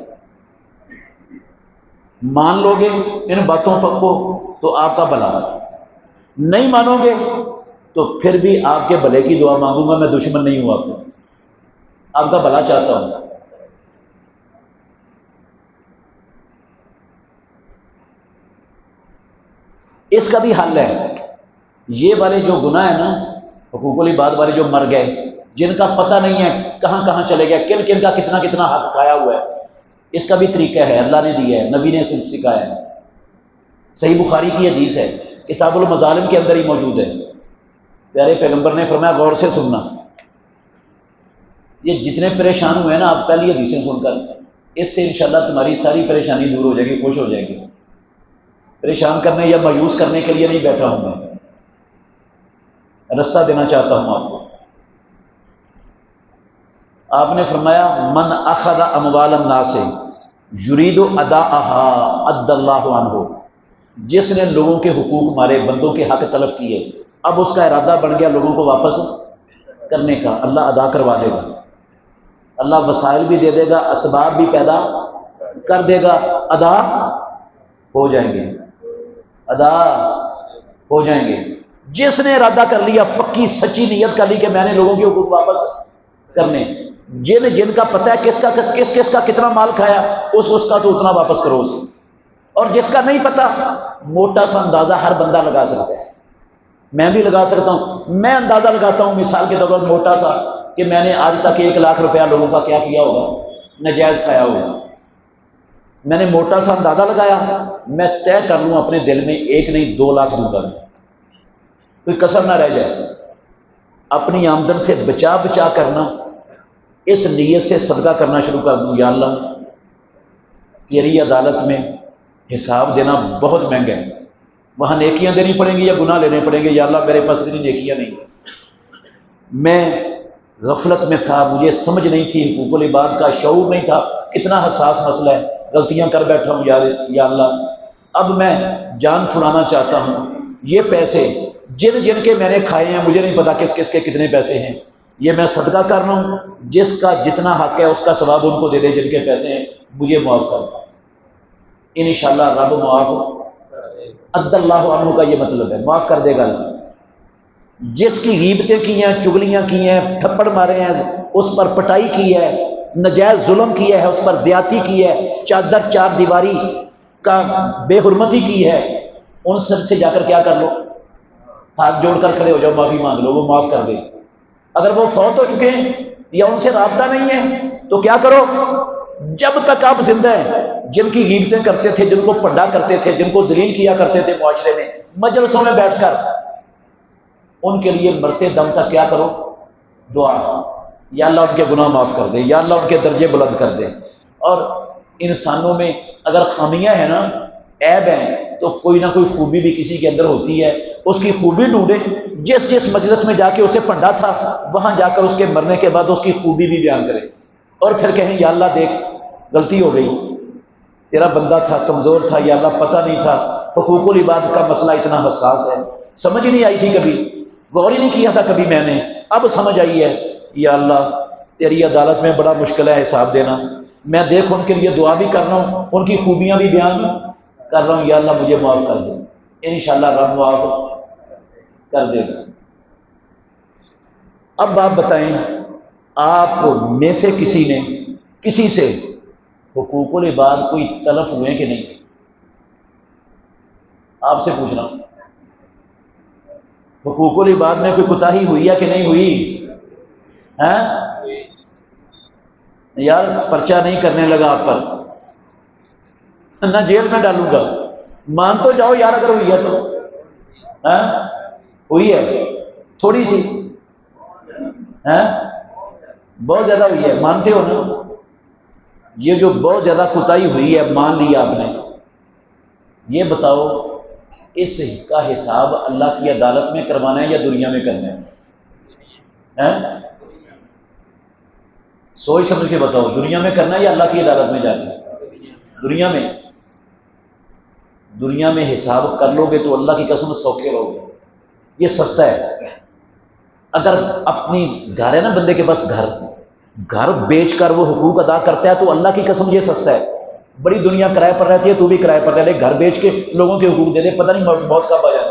Speaker 1: مان لو گے ان باتوں پر کو تو آپ کا بھلا، نہیں مانو گے تو پھر بھی آپ کے بھلے کی دعا مانگوں گا، میں دشمن نہیں ہوں آپ کو، آپ کا بھلا چاہتا ہوں۔ اس کا بھی حل ہے، یہ والے جو گناہ ہے نا، حقوق العباد والے جو مر گئے، جن کا پتہ نہیں ہے کہاں کہاں چلے گئے، کن کن کا کتنا کتنا حق کھایا ہوا ہے، اس کا بھی طریقہ ہے، اللہ نے دیا ہے، نبی نے سکھایا ہے، صحیح بخاری کی حدیث ہے، کتاب المظالم کے اندر ہی موجود ہے۔ پیارے پیغمبر نے فرمایا غور سے سننا، یہ جتنے پریشان ہوئے ہیں نا آپ پہلی حدیثیں سن کر، اس سے انشاءاللہ تمہاری ساری پریشانی دور ہو جائے گی، خوش ہو جائے گی۔ پریشان کرنے یا مایوس کرنے کے لیے نہیں بیٹھا ہوں میں، رستہ دینا چاہتا ہوں آپ کو۔ آپ نے فرمایا من اخذ اموال الناس یرید اداءها ادى اللہ عنہ، جس نے لوگوں کے حقوق مارے، بندوں کے حق طلب کیے، اب اس کا ارادہ بن گیا لوگوں کو واپس کرنے کا، اللہ ادا کروا دے گا، اللہ وسائل بھی دے دے گا، اسباب بھی پیدا کر دے گا، ادا ہو جائیں گے، ادا ہو جائیں گے۔ جس نے ارادہ کر لیا، پکی سچی نیت کر لی کہ میں نے لوگوں کے حقوق واپس کرنے، جن کا پتہ ہے کس کا کتنا مال کھایا، اس کا تو اتنا واپس کرو اسے، اور جس کا نہیں پتہ، موٹا سا اندازہ ہر بندہ لگا سکتا ہے، میں بھی لگا سکتا ہوں، میں اندازہ لگاتا ہوں مثال کے طور پر موٹا سا، کہ میں نے آج تک 1 لاکھ روپیہ لوگوں کا کیا کیا ہوگا، نجائز کھایا ہوگا، میں نے موٹا سا اندازہ لگایا، میں طے کر لوں اپنے دل میں 1 نہیں 2 لاکھ دوں گا، کوئی کسر نہ رہ جائے، اپنی آمدن سے بچا بچا کرنا، اس نیت سے صدقہ کرنا شروع کر دوں، یا اللہ تیری عدالت میں حساب دینا بہت مہنگا ہے، وہاں نیکیاں دینی پڑیں گی یا گناہ لینے پڑیں گے، یا اللہ میرے پاس اتنی نیکیاں نہیں، میں غفلت میں تھا، مجھے سمجھ نہیں تھی، حقوق العباد کا شعور نہیں تھا، کتنا حساس مسئلہ ہے، غلطیاں کر بیٹھا ہوں یا اللہ، اب میں جان چھڑانا چاہتا ہوں، یہ پیسے جن کے میں نے کھائے ہیں، مجھے نہیں پتا کس کس کے کتنے پیسے ہیں، یہ میں صدقہ کر رہا ہوں، جس کا جتنا حق ہے اس کا ثواب ان کو دے دے، جن کے پیسے ہیں مجھے معاف کر، انشاءاللہ رب معاف عد اللہ عنہ کا یہ مطلب ہے، معاف کر دے گا۔ جس کی غیبتیں کی ہیں، چگلیاں کی ہیں، تھپڑ مارے ہیں، اس پر پٹائی کی ہے، نجائز ظلم کیا ہے، اس پر زیادتی کی ہے، چادر 4 دیواری کا بے حرمتی کی ہے، ان سب سے جا کر کیا کر لو، ہاتھ جوڑ کر کھڑے ہو جاؤ، معافی مانگ لو، وہ معاف کر دے۔ اگر وہ فوت ہو چکے ہیں یا ان سے رابطہ نہیں ہے تو کیا کرو، جب تک آپ زندہ ہیں، جن کی غیبتیں کرتے تھے، جن کو پنڈا کرتے تھے، جن کو ذلیل کیا کرتے تھے معاشرے میں، مجلسوں میں بیٹھ کر ان کے لیے مرتے دم تک کیا کرو، دعا، یا اللہ ان کے گناہ معاف کر دے، یا اللہ ان کے درجے بلند کر دے۔ اور انسانوں میں اگر خامیاں ہیں نا، عیب ہیں، تو کوئی نہ کوئی خوبی بھی کسی کے اندر ہوتی ہے، اس کی خوبی ڈھونڈے، جس مجلس میں جا کے اسے پنڈا تھا، وہاں جا کر اس کے مرنے کے بعد اس کی خوبی بھی بیان کرے، اور پھر کہیں یا اللہ دیکھ غلطی ہو گئی، تیرا بندہ تھا، کمزور تھا، یا اللہ پتہ نہیں تھا، حقوق العباد کا مسئلہ اتنا حساس ہے، سمجھ ہی نہیں آئی تھی، کبھی غور ہی نہیں کیا تھا کبھی میں نے، اب سمجھ آئی ہے، یا اللہ تیری عدالت میں بڑا مشکل ہے حساب دینا، میں دیکھ ان کے لیے دعا بھی کر رہا ہوں، ان کی خوبیاں بھی بیان کر رہا ہوں، یا اللہ مجھے معاف کر دے، انشاءاللہ رب معاف کر دے گا۔ اب آپ بتائیں، آپ میں سے کسی نے کسی سے حقوق العباد کوئی تلف ہوئے کہ نہیں؟ آپ سے پوچھ رہا ہوں، حقوق العباد میں کوئی کوتاہی ہوئی ہے کہ نہیں ہوئی؟ ہیں یار پرچہ نہیں کرنے لگا آپ پر، نہ جیل میں ڈالوں گا، مان تو جاؤ یار اگر ہوئی ہے تو۔ ہوئی ہے تھوڑی سی، بہت زیادہ ہوئی ہے، مانتے ہو نا؟ یہ جو بہت زیادہ کوتاہی ہوئی ہے مان لیا آپ نے، یہ بتاؤ اس کا حساب اللہ کی عدالت میں کروانا ہے یا دنیا میں کرنا ہے؟ سوچ سمجھ کے بتاؤ، دنیا میں کرنا ہے یا اللہ کی عدالت میں جانا ہے؟ دنیا میں حساب کر لو گے تو اللہ کی قسم سوکھے رہو گے، یہ سستا ہے۔ اگر اپنی گھر ہے نا بندے کے پاس، گھر بیچ کر وہ حقوق ادا کرتا ہے تو اللہ کی قسم یہ سستا ہے۔ بڑی دنیا کرائے پر رہتی ہے، تو بھی کرائے پر رہ لے، گھر بیچ کے لوگوں کے حقوق دے دے، پتہ نہیں موت کب آ جائے،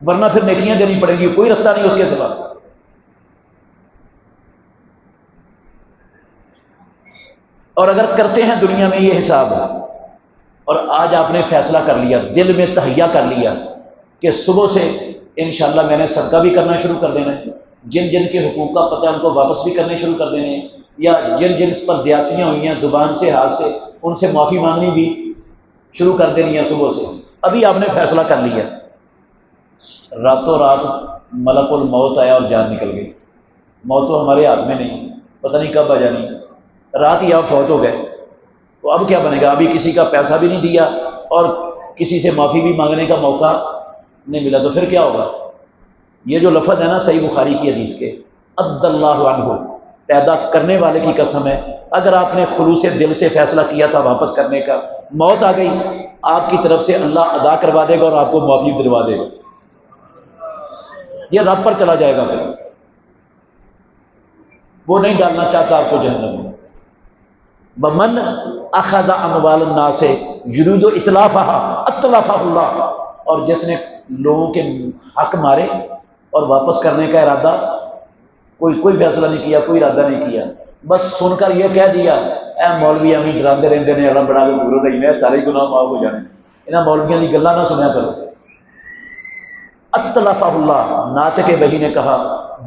Speaker 1: ورنہ پھر نیکیاں دینی پڑیں گی، کوئی رستہ نہیں اس کے سوا۔ اور اگر کرتے ہیں دنیا میں یہ حساب، اور آج آپ نے فیصلہ کر لیا، دل میں تہیہ کر لیا کہ صبح سے انشاءاللہ میں نے صدقہ بھی کرنا شروع کر دینا ہے، جن جن کے حقوق کا پتہ ہے ان کو واپس بھی کرنے شروع کر دینے ہیں، یا جن جن پر زیادتیاں ہوئی ہیں زبان سے ہاتھ سے ان سے معافی مانگنی بھی شروع کر دینی ہے صبح سے۔ ابھی آپ نے فیصلہ کر لیا، راتوں رات ملک الموت آیا اور جان نکل گئی۔ موت تو ہمارے ہاتھ میں نہیں، پتہ نہیں کب آ جانی، رات ہی آپ فوت ہو گئے، تو اب کیا بنے گا؟ ابھی کسی کا پیسہ بھی نہیں دیا اور کسی سے معافی بھی مانگنے کا موقع نہیں ملا، تو پھر کیا ہوگا؟ یہ جو لفظ ہے نا صحیح بخاری کی حدیث کے، عد اللہ عنہ، پیدا کرنے والے کی قسم ہے، اگر آپ نے خلوص دل سے فیصلہ کیا تھا واپس کرنے کا، موت آ گئی، آپ کی طرف سے اللہ ادا کروا دے گا اور آپ کو معافی دلوا دے گا، یہ رب پر چلا جائے گا، پھر وہ نہیں ڈالنا چاہتا آپ کو جہنم میں۔ وَمَنْ أَخَذَ أَمْوَالَ النَّاسِ يُرِيدُ إِتْلَافَهَا أَتْلَفَهُ اللَّهُ، اور جس نے لوگوں کے حق مارے اور واپس کرنے کا ارادہ، کوئی فیصلہ نہیں کیا، کوئی ارادہ نہیں کیا، بس سن کر یہ کہہ دیا اے مولوی امی ڈراندے رہندے نے، اللہ بڑا کے پورو رہی میں سارے گناہ معاف ہو جانے، انہاں مولویاں دی گلاں نہ سنیا کرو۔ اتلفہ اللہ، ناطق بہی نے کہا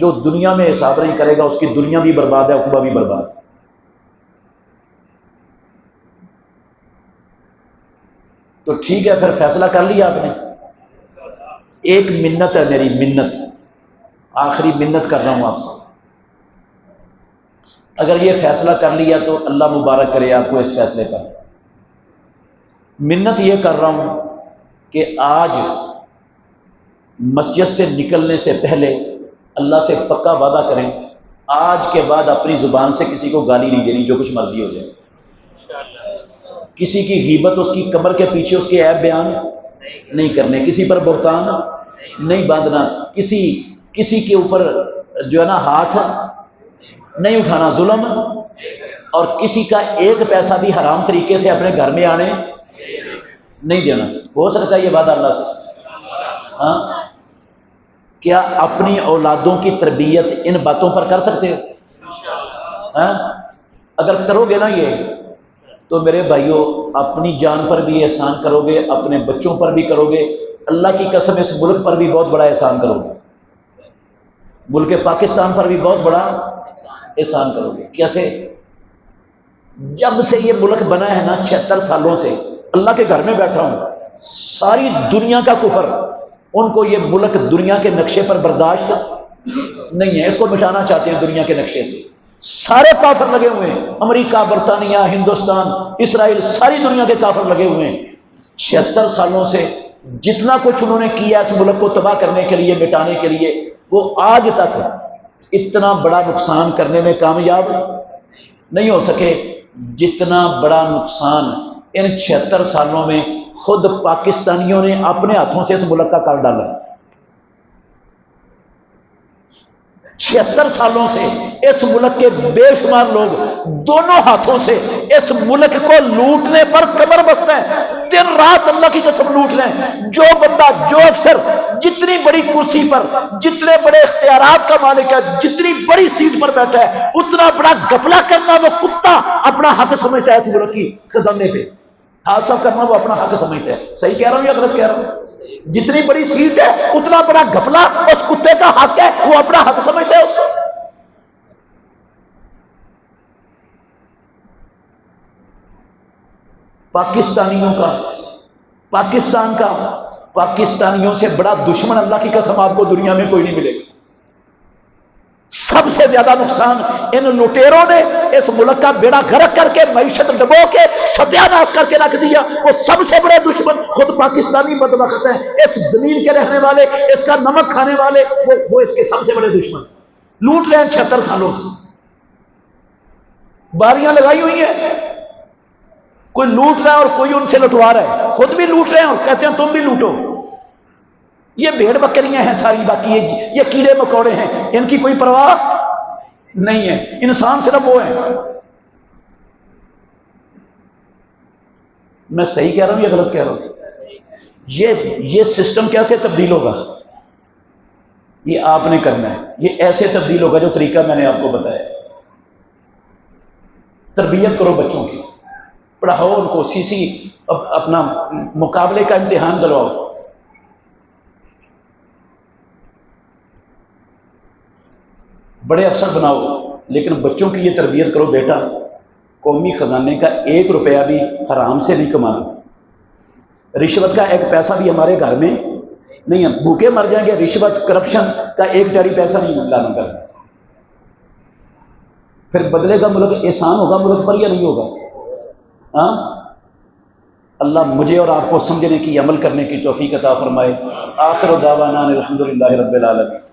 Speaker 1: جو دنیا میں حساب نہیں کرے گا اس کی دنیا بھی برباد ہے، عقبہ بھی برباد۔ تو ٹھیک ہے، پھر فیصلہ کر لیا آپ نے۔ ایک منت ہے میری، منت، آخری منت کر رہا ہوں آپ سے، اگر یہ فیصلہ کر لیا تو اللہ مبارک کرے آپ کو اس فیصلے پر۔ منت یہ کر رہا ہوں کہ آج مسجد سے نکلنے سے پہلے اللہ سے پکا وعدہ کریں، آج کے بعد اپنی زبان سے کسی کو گالی نہیں دینی، جو کچھ مرضی ہو جائے، کسی کی غیبت، اس کی کمر کے پیچھے اس کے عیب بیان نہیں کرنے، کسی پر بہتان نہیں باندھنا، کسی کے اوپر جو ہے نا ہاتھ نہیں اٹھانا، ظلم، اور کسی کا ایک پیسہ بھی حرام طریقے سے اپنے گھر میں آنے نہیں دینا۔ ہو سکتا ہے یہ وعدہ اللہ سے؟ ہاں، کیا اپنی اولادوں کی تربیت ان باتوں پر کر سکتے ہو؟ اگر کرو گے نا یہ، تو میرے بھائیوں اپنی جان پر بھی احسان کرو گے، اپنے بچوں پر بھی کرو گے، اللہ کی قسم اس ملک پر بھی بہت بڑا احسان کرو گے، ملک پاکستان پر بھی بہت بڑا احسان کرو گے۔ کیسے؟ جب سے یہ ملک بنا ہے نا 76 سالوں سے، اللہ کے گھر میں بیٹھا ہوں، ساری دنیا کا کفر، ان کو یہ ملک دنیا کے نقشے پر برداشت نہیں ہے، اس کو مٹانا چاہتے ہیں دنیا کے نقشے سے، سارے کافر لگے ہوئے ہیں، امریکہ، برطانیہ، ہندوستان، اسرائیل، ساری دنیا کے کافر لگے ہوئے ہیں۔ 76 سالوں سے جتنا کچھ انہوں نے کیا اس ملک کو تباہ کرنے کے لیے، مٹانے کے لیے، وہ آج تک اتنا بڑا نقصان کرنے میں کامیاب نہیں ہو سکے جتنا بڑا نقصان ان 76 سالوں میں خود پاکستانیوں نے اپنے ہاتھوں سے اس ملک کا کر ڈالا۔ 76 سالوں سے اس ملک کے بے شمار لوگ دونوں ہاتھوں سے اس ملک کو لوٹنے پر کمر بستہ ہیں، دن رات اللہ کی قسم لوٹ رہے ہیں۔ جو بندہ، جو افسر جتنی بڑی کرسی پر، جتنے بڑے اختیارات کا مالک ہے، جتنی بڑی سیٹ پر بیٹھا ہے، اتنا بڑا گپلا کرنا وہ کتا اپنا حق سمجھتا ہے اس ملک کی خزانے پہ حاصل کرنا وہ اپنا حق سمجھتا ہے۔ صحیح کہہ رہا ہوں یا غلط کہہ رہا ہوں؟ جتنی بڑی سیٹ ہے اتنا بڑا گھپلا اس کتے کا حق ہے، وہ اپنا حق سمجھتا ہے اس کو۔ پاکستانیوں کا، پاکستان کا، پاکستانیوں سے بڑا دشمن اللہ کی قسم آپ کو دنیا میں کوئی نہیں ملے گا۔ سب سے زیادہ نقصان ان لٹیروں نے اس ملک کا بیڑا غرق کر کے، معیشت ڈبو کے ستیہ ناش کر کے رکھ دیا۔ وہ سب سے بڑے دشمن خود پاکستانی بدبخت ہیں، اس زمین کے رہنے والے، اس کا نمک کھانے والے، وہ اس کے سب سے بڑے دشمن لوٹ رہے ہیں 76 سالوں سے۔ باریاں لگائی ہوئی ہیں، کوئی لوٹ رہا ہے اور کوئی ان سے لٹوا رہا ہے، خود بھی لوٹ رہے ہیں اور کہتے ہیں تم بھی لوٹو۔ یہ بھیڑ بکریاں ہیں ساری، باقی یہ کیڑے مکوڑے ہیں، ان کی کوئی پرواہ نہیں ہے۔ انسان صرف وہ ہیں۔ میں صحیح کہہ رہا ہوں یا غلط کہہ رہا ہوں؟ یہ سسٹم کیسے تبدیل ہوگا؟ یہ آپ نے کرنا ہے، یہ ایسے تبدیل ہوگا جو طریقہ میں نے آپ کو بتایا۔ تربیت کرو بچوں کی، پڑھاؤ ان کو، اپنا مقابلے کا امتحان دلواؤ۔ بڑے افسر بناؤ، لیکن بچوں کی یہ تربیت کرو، بیٹا قومی خزانے کا 1 روپیہ بھی حرام سے نہیں کمانا، رشوت کا 1 پیسہ بھی ہمارے گھر میں نہیں ہے، بھوکے مر جائیں گے، رشوت کرپشن کا 1 ٹیڑی پیسہ نہیں لانا کر۔ پھر بدلے کا ملک، احسان ہوگا ملک پر یا نہیں ہوگا؟ ہاں، اللہ مجھے اور آپ کو سمجھنے کی، عمل کرنے کی توفیق عطا فرمائے۔ آخر دعوانا الحمدللہ رب العالمین۔